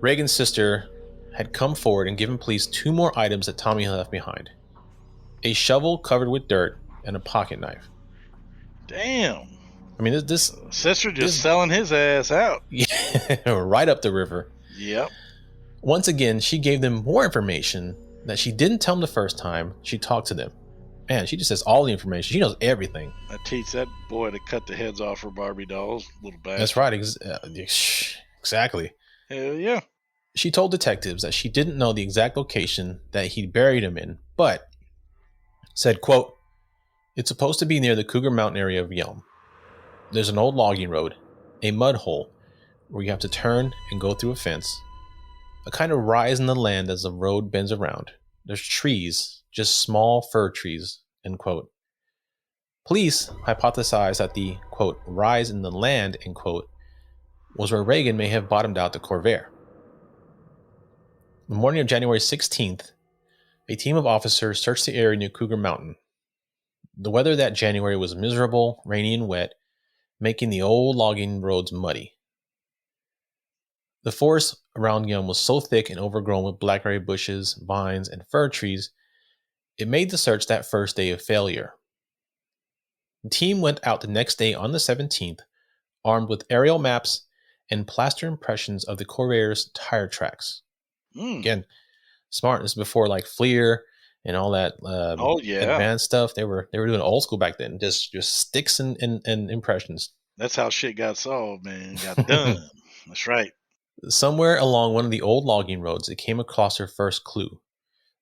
Reagan's sister had come forward and given police 2 more items that Tommy had left behind: a shovel covered with dirt and a pocket knife. Damn. I mean, this sister just selling his ass out. Yeah, right up the river. Yep. Once again, she gave them more information that she didn't tell them the first time she talked to them. Man, she just has all the information. She knows everything. I teach that boy to cut the heads off her Barbie dolls, little bastard. That's right. Exactly. Hell yeah. She told detectives that she didn't know the exact location that he buried him in, but said, quote, "It's supposed to be near the Cougar Mountain area of Yelm. There's an old logging road, a mud hole where you have to turn and go through a fence, a kind of rise in the land as the road bends around. There's trees, just small fir trees," end quote. Police hypothesized that the, quote, rise in the land, end quote, was where Reagan may have bottomed out the Corvair. The morning of January 16th, a team of officers searched the area near Cougar Mountain. The weather that January was miserable, rainy, and wet, making the old logging roads muddy. The forest around Yelm was so thick and overgrown with blackberry bushes, vines, and fir trees, it made the search that first day a failure. The team went out the next day on the 17th, armed with aerial maps and plaster impressions of the Corvair's tire tracks. Again, smart. This is before like FLIR and all that advanced stuff. They were doing old school back then, just sticks and impressions. That's how shit got solved, man. Got done. That's right. Somewhere along one of the old logging roads, it came across her first clue: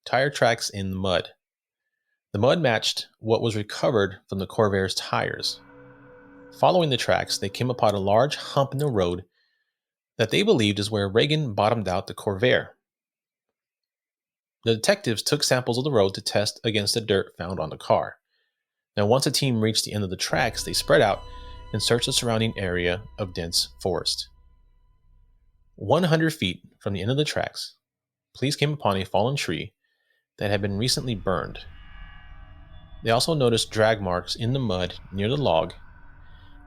tire tracks in the mud. The mud matched what was recovered from the Corvair's tires. Following the tracks, they came upon a large hump in the road that they believed is where Reagan bottomed out the Corvair. The detectives took samples of the road to test against the dirt found on the car. Now, once the team reached the end of the tracks, they spread out and searched the surrounding area of dense forest. 100 feet from the end of the tracks, police came upon a fallen tree that had been recently burned. They also noticed drag marks in the mud near the log,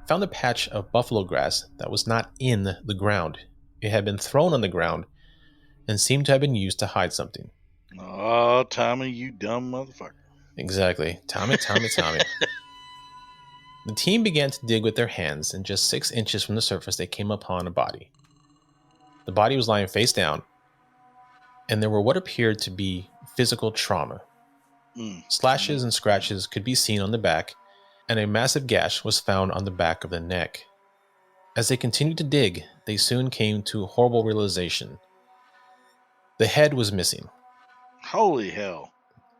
found a patch of buffalo grass that was not in the ground. It had been thrown on the ground and seemed to have been used to hide something. Oh, Tommy, you dumb motherfucker. Exactly. Tommy. The team began to dig with their hands, and just 6 inches from the surface, they came upon a body. The body was lying face down, and there were what appeared to be physical trauma. Slashes and scratches could be seen on the back, and a massive gash was found on the back of the neck. As they continued to dig, they soon came to a horrible realization. The head was missing. Holy hell.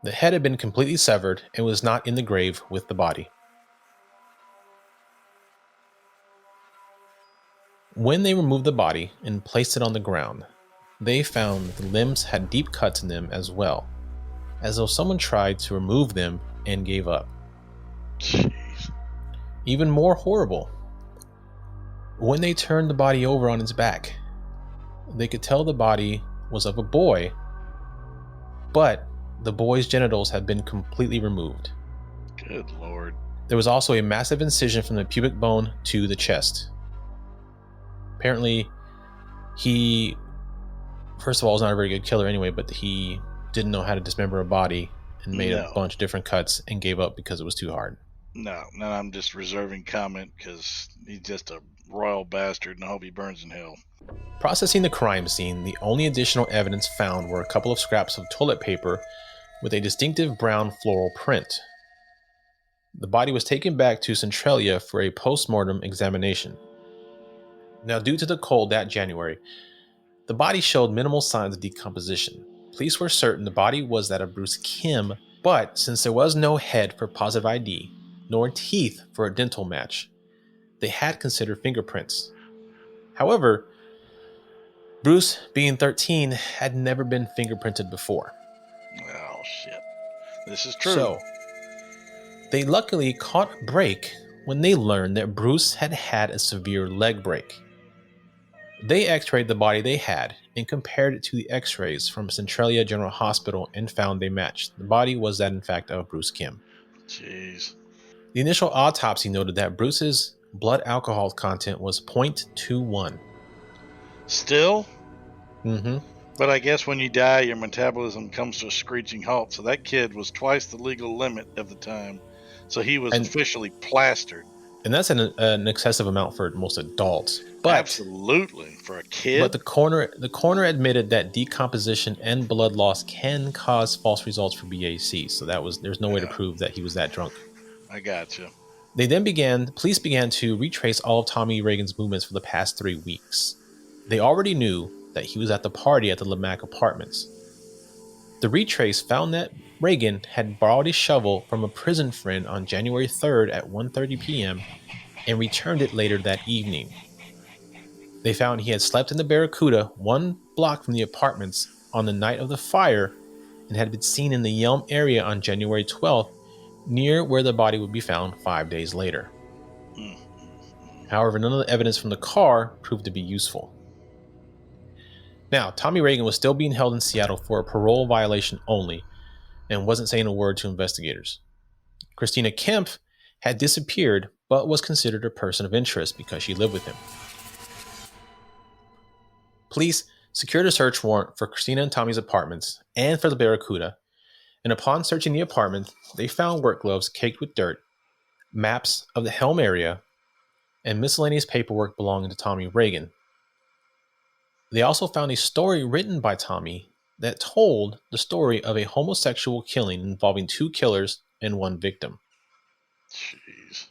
The head had been completely severed and was not in the grave with the body. When they removed the body and placed it on the ground, they found the limbs had deep cuts in them as well, as though someone tried to remove them and gave up. Jeez. Even more horrible, when they turned the body over on its back, they could tell the body was of a boy, but the boy's genitals had been completely removed. Good Lord. There was also a massive incision from the pubic bone to the chest. Apparently, he, first of all, was not a very good killer anyway, but he didn't know how to dismember a body and made a bunch of different cuts and gave up because it was too hard. No, I'm just reserving comment because he's just a royal bastard and I hope he burns in hell. Processing the crime scene, the only additional evidence found were a couple of scraps of toilet paper with a distinctive brown floral print. The body was taken back to Centralia for a post-mortem examination. Now, due to the cold that January, the body showed minimal signs of decomposition. Police were certain the body was that of Bruce Kim, but since there was no head for positive ID, nor teeth for a dental match, they had considered fingerprints. However, Bruce, being 13, had never been fingerprinted before. Oh, shit. This is true. So, they luckily caught a break when they learned that Bruce had had a severe leg break. They x-rayed the body they had and compared it to the x-rays from Centralia General Hospital and found they matched. The body was that, in fact, of Bruce Kim. Jeez. The initial autopsy noted that Bruce's blood alcohol content was 0.21. Still? Mm-hmm. But I guess when you die, your metabolism comes to a screeching halt. So that kid was twice the legal limit of the time. So he was officially plastered. And that's an excessive amount for most adults. But absolutely, for a kid. But the coroner admitted that decomposition and blood loss can cause false results for BAC. So there's no way to prove that he was that drunk. I gotcha. Police began to retrace all of Tommy Reagan's movements for the past 3 weeks. They already knew that he was at the party at the Lemack Apartments. The retrace found that Reagan had borrowed a shovel from a prison friend on January 3rd at 1:30 p.m. and returned it later that evening. They found he had slept in the Barracuda 1 block from the apartments on the night of the fire and had been seen in the Yelm area on January 12th, near where the body would be found 5 days later. However, none of the evidence from the car proved to be useful. Now, Tommy Reagan was still being held in Seattle for a parole violation only and wasn't saying a word to investigators. Christina Kemp had disappeared but was considered a person of interest because she lived with him. Police secured a search warrant for Christina and Tommy's apartments and for the Barracuda, and upon searching the apartment, they found work gloves caked with dirt, maps of the Helm area, and miscellaneous paperwork belonging to Tommy Reagan. They also found a story written by Tommy that told the story of a homosexual killing involving 2 killers and 1 victim. Jeez.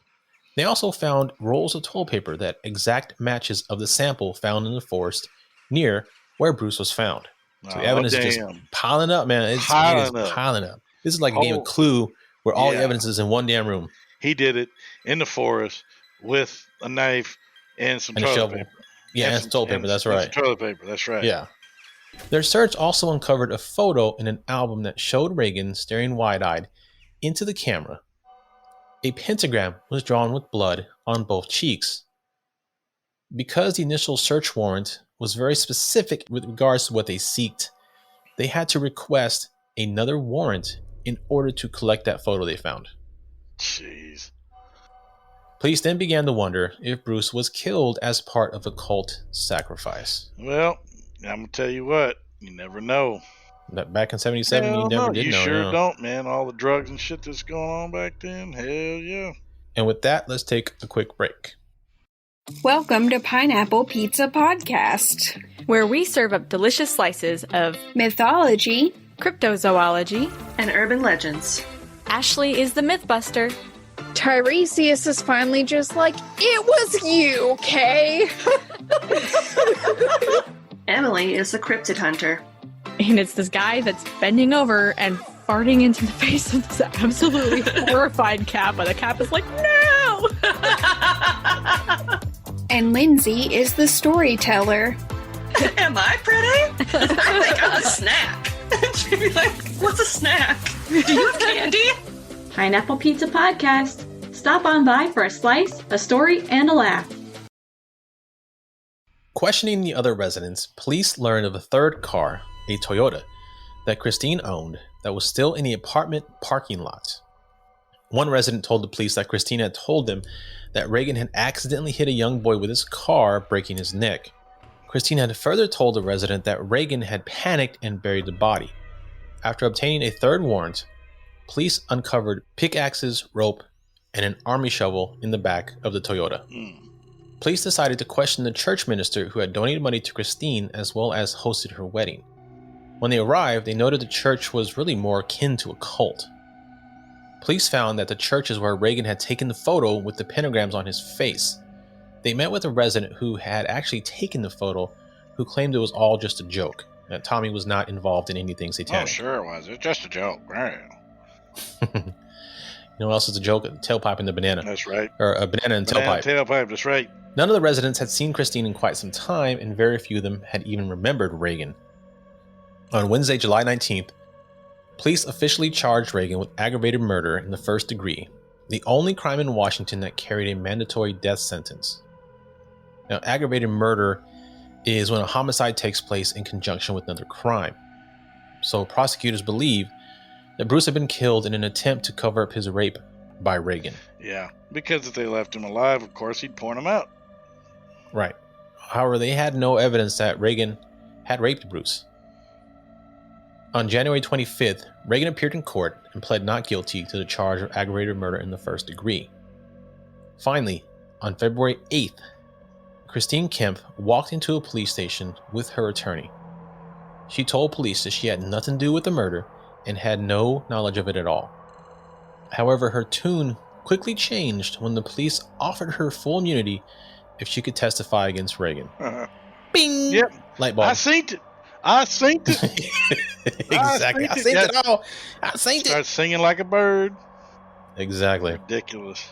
They also found rolls of toilet paper that exact matches of the sample found in the forest near where Bruce was found. So the evidence is just piling up, man. It is piling up. This is like a game of Clue where all the Yeah. evidence is in one damn room. He did it in the forest with a knife and some And a toilet shovel. paper. Yeah, and toilet paper, that's right. Some toilet paper, that's right. Yeah. Their search also uncovered a photo in an album that showed Reagan staring wide-eyed into the camera. A pentagram was drawn with blood on both cheeks. Because the initial search warrant was very specific with regards to what they sought, they had to request another warrant in order to collect that photo they found. Jeez. Police then began to wonder if Bruce was killed as part of a cult sacrifice. Well, I'm going to tell you what, you never know. That back in 77, you never did you know. You sure no. don't, man. All the drugs and shit that's going on back then, hell yeah. And with that, let's take a quick break. Welcome to Pineapple Pizza Podcast, where we serve up delicious slices of mythology, cryptozoology, and urban legends. Ashley is the Mythbuster. Tiresias is finally just like, it was you, Kay. Emily is the cryptid hunter. And it's this guy that's bending over and farting into the face of this absolutely horrified Kappa. The Kappa's like, no! And Lindsay is the storyteller. Am I pretty? I think I'm a snack. She'd be like, what's a snack? Do you have candy? Pineapple Pizza Podcast. Stop on by for a slice, a story, and a laugh. Questioning the other residents, police learned of a third car, a Toyota, that Christine owned that was still in the apartment parking lot. One resident told the police that Christine had told them that Reagan had accidentally hit a young boy with his car, breaking his neck. Christine had further told the resident that Reagan had panicked and buried the body. After obtaining a third warrant, police uncovered pickaxes, rope, and an army shovel in the back of the Toyota. Police decided to question the church minister who had donated money to Christine as well as hosted her wedding. When they arrived, they noted the church was really more akin to a cult. Police found that the church is where Reagan had taken the photo with the pentagrams on his face. They met with a resident who had actually taken the photo, who claimed it was all just a joke, that Tommy was not involved in anything satanic. Oh, sure it was. It's just a joke. Right. You know what else is a joke? A tailpipe and the banana. That's right. Or a banana and tailpipe. Tailpipe, that's right. None of the residents had seen Christine in quite some time, and very few of them had even remembered Reagan. On Wednesday, July 19th, police officially charged Reagan with aggravated murder in the first degree, the only crime in Washington that carried a mandatory death sentence. Now, aggravated murder is when a homicide takes place in conjunction with another crime. So prosecutors believe that Bruce had been killed in an attempt to cover up his rape by Reagan. Yeah, because if they left him alive, of course, he'd porn him out. Right. However, they had no evidence that Reagan had raped Bruce. On January 25th, Reagan appeared in court and pled not guilty to the charge of aggravated murder in the first degree. Finally, on February 8th, Christine Kemp walked into a police station with her attorney. She told police that she had nothing to do with the murder and had no knowledge of it at all. However, her tune quickly changed when the police offered her full immunity if she could testify against Reagan. Bing! Yep. Light bulb. I seen it. Exactly. I seen it all. I seen it. Start singing like a bird. Exactly. Ridiculous.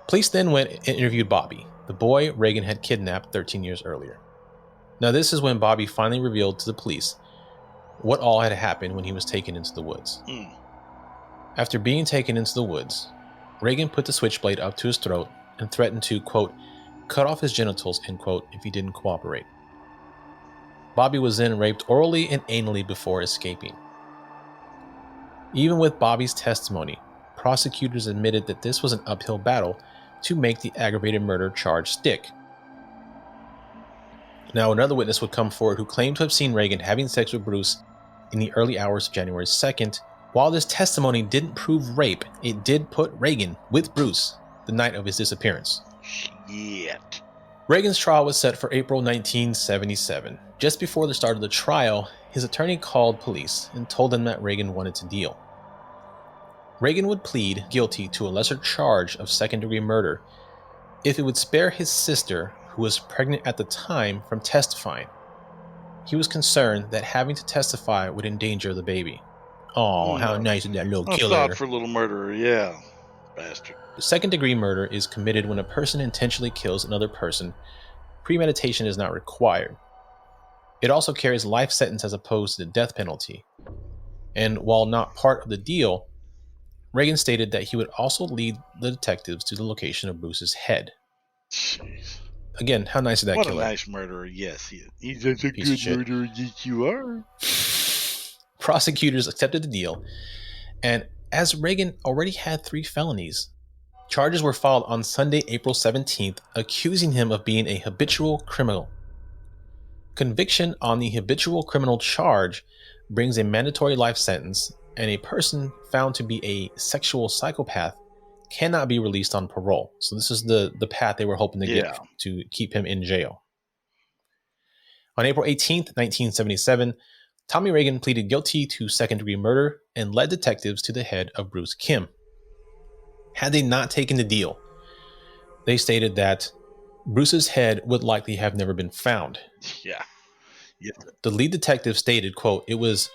Police then went and interviewed Bobby, the boy Reagan had kidnapped 13 years earlier. Now, this is when Bobby finally revealed to the police what all had happened when he was taken into the woods. After being taken into the woods, Reagan put the switchblade up to his throat and threatened to, quote, cut off his genitals, end quote, if he didn't cooperate. Bobby was then raped orally and anally before escaping. Even with Bobby's testimony, prosecutors admitted that this was an uphill battle to make the aggravated murder charge stick. Now, another witness would come forward who claimed to have seen Reagan having sex with Bruce in the early hours of January 2nd. While this testimony didn't prove rape, it did put Reagan with Bruce the night of his disappearance. Shit. Reagan's trial was set for April 1977. Just before the start of the trial, his attorney called police and told them that Reagan wanted to deal. Reagan would plead guilty to a lesser charge of second-degree murder if it would spare his sister, who was pregnant at the time, from testifying. He was concerned that having to testify would endanger the baby. Oh, how nice of that little A killer. thoughtful little murderer, yeah. Bastard. Second-degree murder is committed when a person intentionally kills another person. Premeditation is not required. It also carries a life sentence as opposed to the death penalty. And while not part of the deal, Reagan stated that he would also lead the detectives to the location of Bruce's head. Jeez. Again, how nice is that What killer? a nice murderer, yes. He's such a good murderer, yes you are. Prosecutors accepted the deal, and as Reagan already had 3 felonies, charges were filed on Sunday, April 17th, accusing him of being a habitual criminal. Conviction on the habitual criminal charge brings a mandatory life sentence, and a person found to be a sexual psychopath cannot be released on parole. So this is the path they were hoping to get to keep him in jail. On April 18th, 1977, Tommy Reagan pleaded guilty to second-degree murder and led detectives to the head of Bruce Kim. Had they not taken the deal, they stated that Bruce's head would likely have never been found. Yeah. The lead detective stated, quote, "It was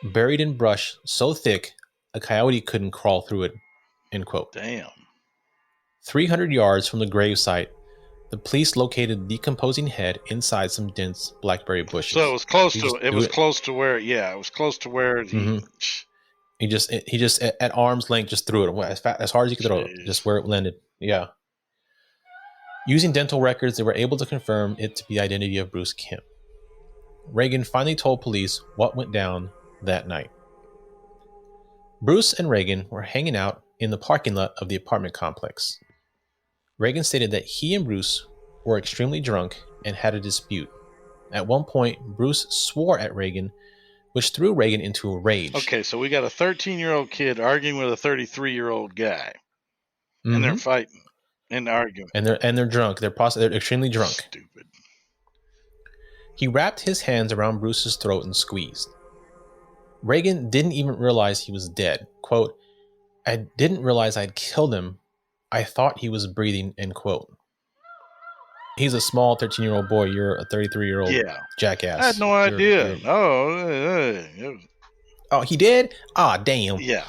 buried in brush so thick a coyote couldn't crawl through it," end quote. Damn. 300 yards from the gravesite, the police located the decomposing head inside some dense blackberry bushes. So it was close to where he just at arm's length just threw it as hard as he could throw it, just where it landed. Yeah. Using dental records, they were able to confirm it to be the identity of Bruce Kim. Reagan finally told police what went down that night. Bruce and Reagan were hanging out in the parking lot of the apartment complex. Reagan stated that he and Bruce were extremely drunk and had a dispute. At one point, Bruce swore at Reagan, which threw Reagan into a rage. Okay, so we got a 13-year-old kid arguing with a 33-year-old guy. And they're fighting and arguing. And they're drunk. They're extremely drunk. Stupid. He wrapped his hands around Bruce's throat and squeezed. Reagan didn't even realize he was dead. Quote, "I didn't realize I'd killed him. I thought he was breathing," end quote. He's a small 13-year-old boy. You're a 33-year-old jackass. I had no idea. Oh, he did? Ah, damn. Yeah.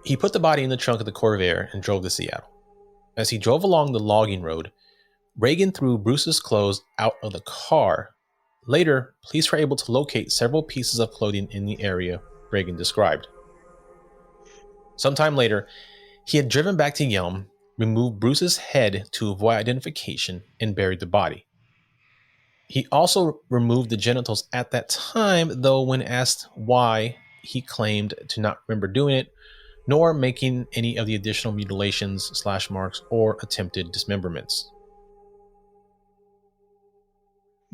He put the body in the trunk of the Corvair and drove to Seattle. As he drove along the logging road, Reagan threw Bruce's clothes out of the car. Later, police were able to locate several pieces of clothing in the area Reagan described. Sometime later, he had driven back to Yelm, removed Bruce's head to avoid identification, and buried the body. He also removed the genitals at that time, though when asked why, he claimed to not remember doing it, nor making any of the additional mutilations, slash marks, or attempted dismemberments.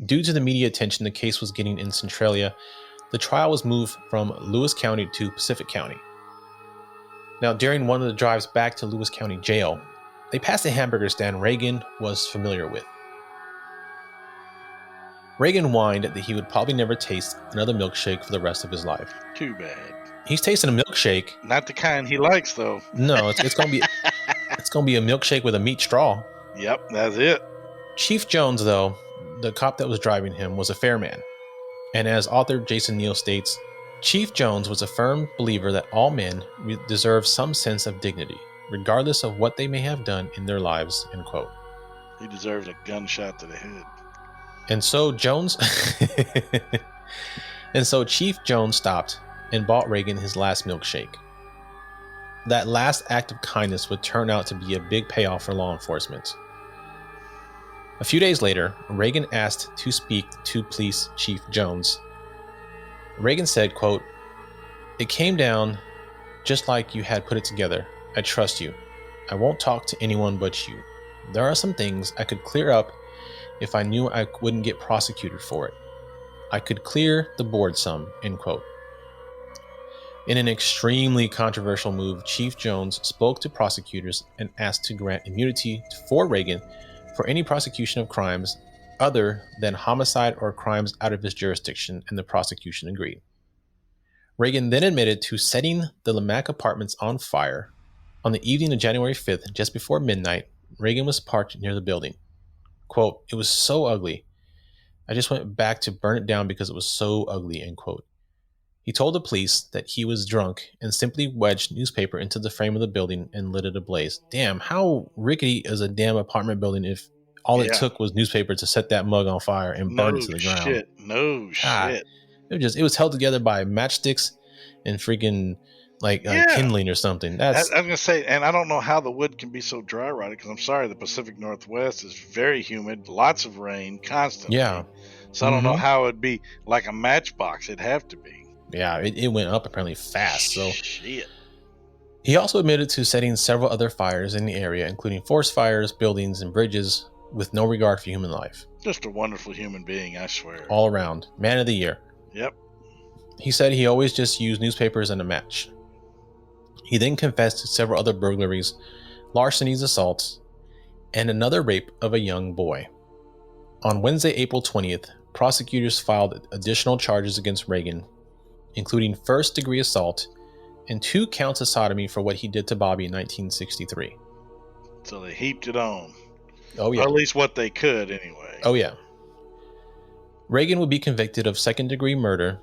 Due to the media attention the case was getting in Centralia, the trial was moved from Lewis County to Pacific County. Now, during one of the drives back to Lewis County Jail, they passed a hamburger stand Reagan was familiar with. Reagan whined that he would probably never taste another milkshake for the rest of his life. Too bad. He's tasting a milkshake. Not the kind he likes, though. No, it's gonna be a milkshake with a meat straw. Yep, that's it. Chief Jones, though, the cop that was driving him, was a fair man. And as author Jason Neal states, Chief Jones was a firm believer that all men deserve some sense of dignity, regardless of what they may have done in their lives, end quote. He deserves a gunshot to the head. And so Chief Jones stopped and bought Reagan his last milkshake. That last act of kindness would turn out to be a big payoff for law enforcement. A few days later, Reagan asked to speak to Police Chief Jones. Reagan said, quote, "It came down just like you had put it together. I trust you. I won't talk to anyone but you. There are some things I could clear up if I knew I wouldn't get prosecuted for it. I could clear the board some," end quote. In an extremely controversial move, Chief Jones spoke to prosecutors and asked to grant immunity for Reagan for any prosecution of crimes other than homicide or crimes out of his jurisdiction, and the prosecution agreed. Reagan then admitted to setting the Lemack apartments on fire. On the evening of January 5th, just before midnight, Reagan was parked near the building. Quote, "It was so ugly. I just went back to burn it down because it was so ugly," end quote. He told the police that he was drunk and simply wedged newspaper into the frame of the building and lit it ablaze. Damn, how rickety is a damn apartment building if all it took was newspaper to set that mug on fire and burn it to the ground? No God, shit. it was held together by matchsticks and freaking kindling or something. I was gonna say, and I don't know how the wood can be so dry rotted, because I'm sorry, the Pacific Northwest is very humid, lots of rain constantly. Yeah. So I don't know how it'd be like a matchbox. It'd have to be. Yeah, it went up apparently fast. So shit. He also admitted to setting several other fires in the area, including forest fires, buildings, and bridges, with no regard for human life. Just a wonderful human being, I swear. All around. Man of the year. Yep. He said he always just used newspapers and a match. He then confessed to several other burglaries, larcenies, assaults, and another rape of a young boy. On Wednesday, April 20th, prosecutors filed additional charges against Reagan, including first-degree assault and 2 counts of sodomy for what he did to Bobby in 1963. So they heaped it on. Oh, yeah. Or at least what they could, anyway. Oh, yeah. Reagan would be convicted of second-degree murder,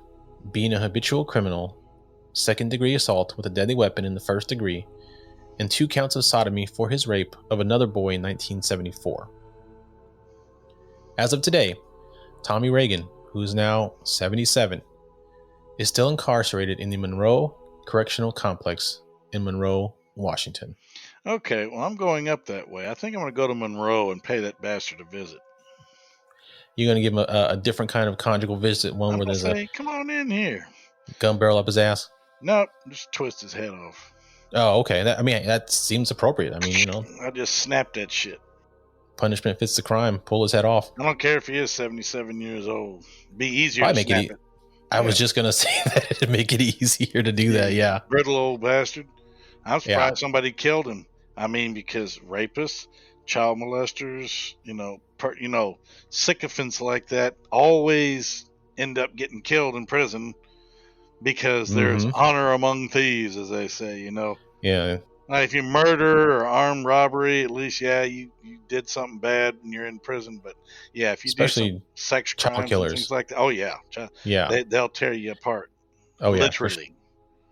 being a habitual criminal, second-degree assault with a deadly weapon in the first degree, and 2 counts of sodomy for his rape of another boy in 1974. As of today, Tommy Reagan, who is now 77, is still incarcerated in the Monroe Correctional Complex in Monroe, Washington. Okay, well, I'm going up that way. I think I'm going to go to Monroe and pay that bastard a visit. You're going to give him a different kind of conjugal visit, one where there's a come on in here. Gun barrel up his ass? Nope, just twist his head off. Oh, okay. That seems appropriate. I mean, I just snapped that shit. Punishment fits the crime. Pull his head off. I don't care if he is 77 years old. Be easier to snap it. I was just going to say that it'd make it easier to do that, yeah. Brittle old bastard. I'm surprised somebody killed him. I mean, because rapists, child molesters, sycophants like that always end up getting killed in prison because there's honor among thieves, as they say, Yeah. Now, if you murder or armed robbery, at least, you did something bad and you're in prison. But, if you especially do some sex crimes child killers, and things like that, they'll tear you apart. Oh, yeah. Literally.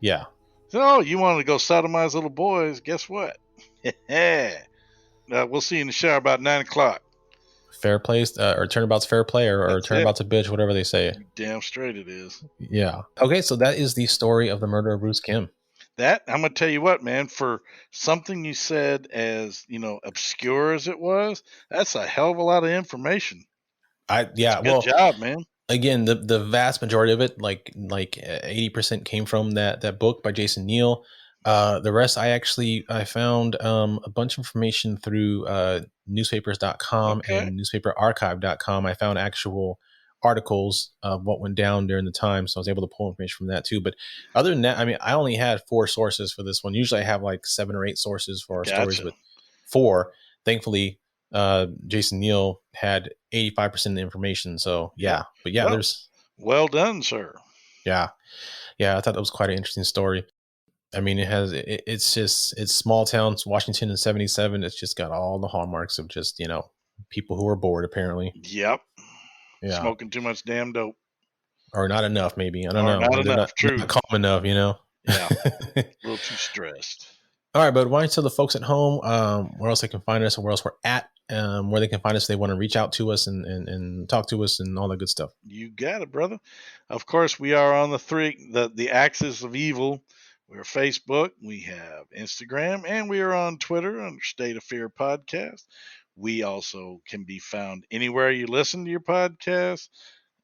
Yeah. So, you wanted to go sodomize little boys, guess what? We'll see you in the shower about 9 o'clock. Fair play, or turnabout's fair play, or turnabout's a bitch, whatever they say. Damn straight it is. Yeah. Okay, so that is the story of the murder of Bruce Kim. That, I'm going to tell you what, man, for something you said as, obscure as it was, that's a hell of a lot of information. Good job, man. Again, the vast majority of it, like 80% came from that book by Jason Neal. The rest, I found a bunch of information through newspapers.com and newspaperarchive.com. I found actual articles of what went down during the time, so I was able to pull information from that too. But other than that, I mean, I only had 4 sources for this one. Usually I have like 7 or 8 sources for our stories, but 4. Thankfully, Jason Neal had 85% of the information. So there's well done, sir. Yeah, I thought that was quite an interesting story. I mean, it's small town Washington in 77. It's just got all the hallmarks of just, people who are bored, apparently. Yep. Yeah. Smoking too much damn dope. Or not enough, maybe. I don't know. Not enough. True. Not calm enough, Yeah. A little too stressed. All right, but why don't you tell the folks at home where else they can find us and where else we're at, where they can find us if they want to reach out to us and talk to us and all that good stuff. You got it, brother. Of course, we are on the axis of evil. We're Facebook, we have Instagram, and we are on Twitter under State of Fear Podcast. We also can be found anywhere you listen to your podcast,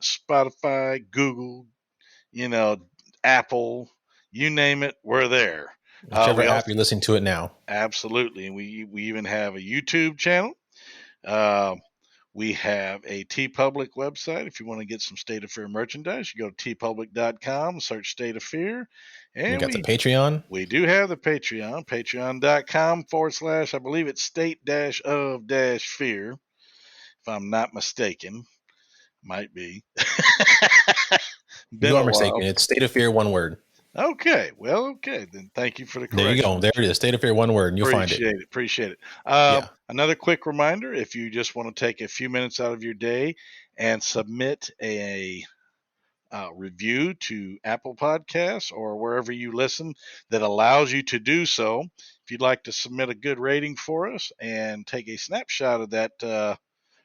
Spotify, Google, Apple, you name it, we're there. Whichever app you're listening to it now. Absolutely. And we even have a YouTube channel. We have a TeePublic website. If you want to get some State of Fear merchandise, you go to teepublic.com, search State of Fear. And we got the Patreon. We do have the Patreon, patreon.com/ I believe it's state-of-fear, if I'm not mistaken. Might be. You are mistaken. It's State of Fear, one word. Okay. Well, okay. Then thank you for the correction. There you go. There it is. State of Fear, one word, and you'll find it. Appreciate it. Another quick reminder, if you just want to take a few minutes out of your day and submit a review to Apple Podcasts or wherever you listen that allows you to do so. If you'd like to submit a good rating for us and take a snapshot of that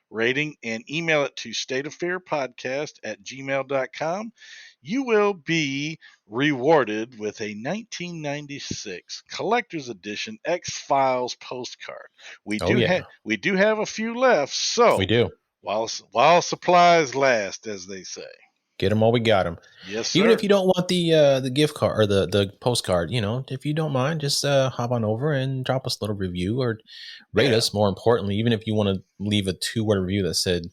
rating and email it to stateoffearpodcast@gmail.com, you will be rewarded with a 1996 collector's edition X-Files postcard. We do have a few left, so We do. while supplies last, as they say. Get them while we got them. Yes, sir. Even if you don't want the gift card or the postcard, if you don't mind, just hop on over and drop us a little review or rate us. More importantly, even if you want to leave a 2-word review that said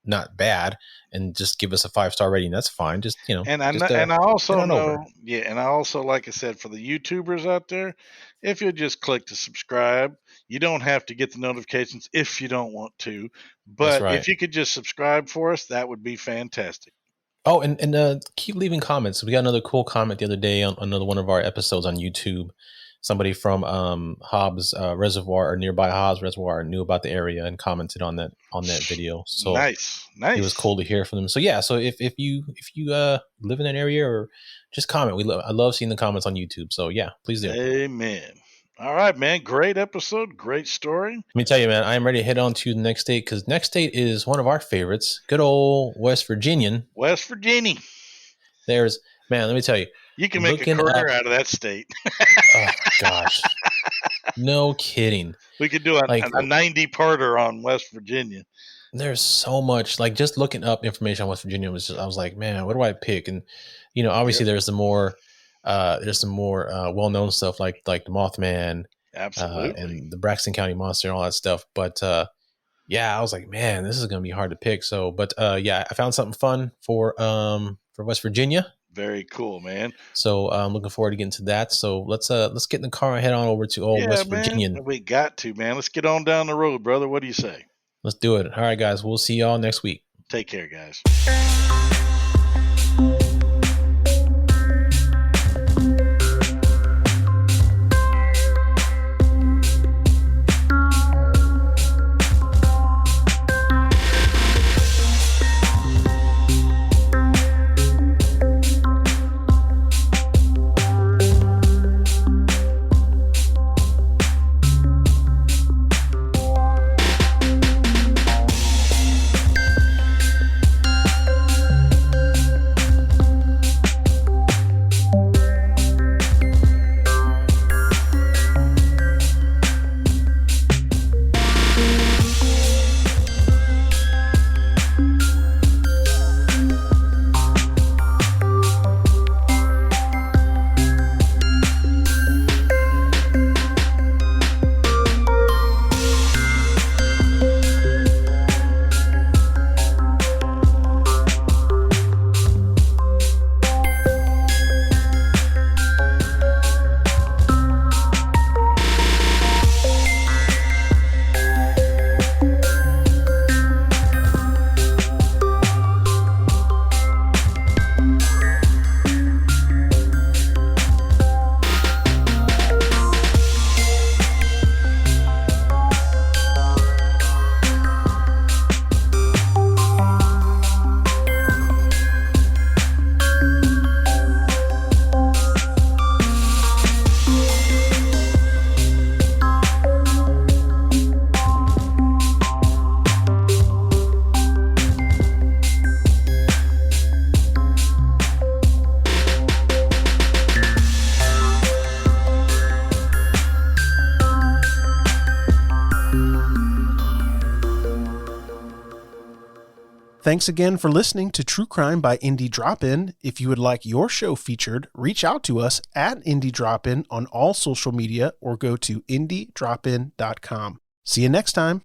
not bad and just give us a 5-star rating, that's fine. Just And I also know, and I also, like I said, for the YouTubers out there, if you just click to subscribe, you don't have to get the notifications if you don't want to. But if you could just subscribe for us, that would be fantastic. Oh, and keep leaving comments. We got another cool comment the other day on another one of our episodes on YouTube. Somebody from Hobbs Reservoir or nearby Hobbs Reservoir knew about the area and commented on that video. So nice. It was cool to hear from them. So yeah, so if you live in that area or just comment, I love seeing the comments on YouTube. So yeah, please do. Amen. All right, man. Great episode. Great story. Let me tell you, man, I am ready to head on to the next state because next state is one of our favorites. Good old West Virginia. West Virginia. Let me tell you. You can make a career out of that state. Oh, gosh. No kidding. We could do a 90-parter on West Virginia. There's so much, just looking up information on West Virginia I was like, man, what do I pick? And, obviously there's some more well-known stuff like the Mothman. Absolutely. And the Braxton County Monster and all that stuff. But, I was like, man, this is going to be hard to pick. So, but I found something fun for West Virginia. Very cool, man. So I'm looking forward to getting to that. So let's get in the car and head on over to West Virginia. We got to, man. Let's get on down the road, brother. What do you say? Let's do it. All right, guys. We'll see y'all next week. Take care, guys. Thanks again for listening to True Crime by Indie Drop-In. If you would like your show featured, reach out to us at Indie Drop-In on all social media or go to indiedropin.com. See you next time.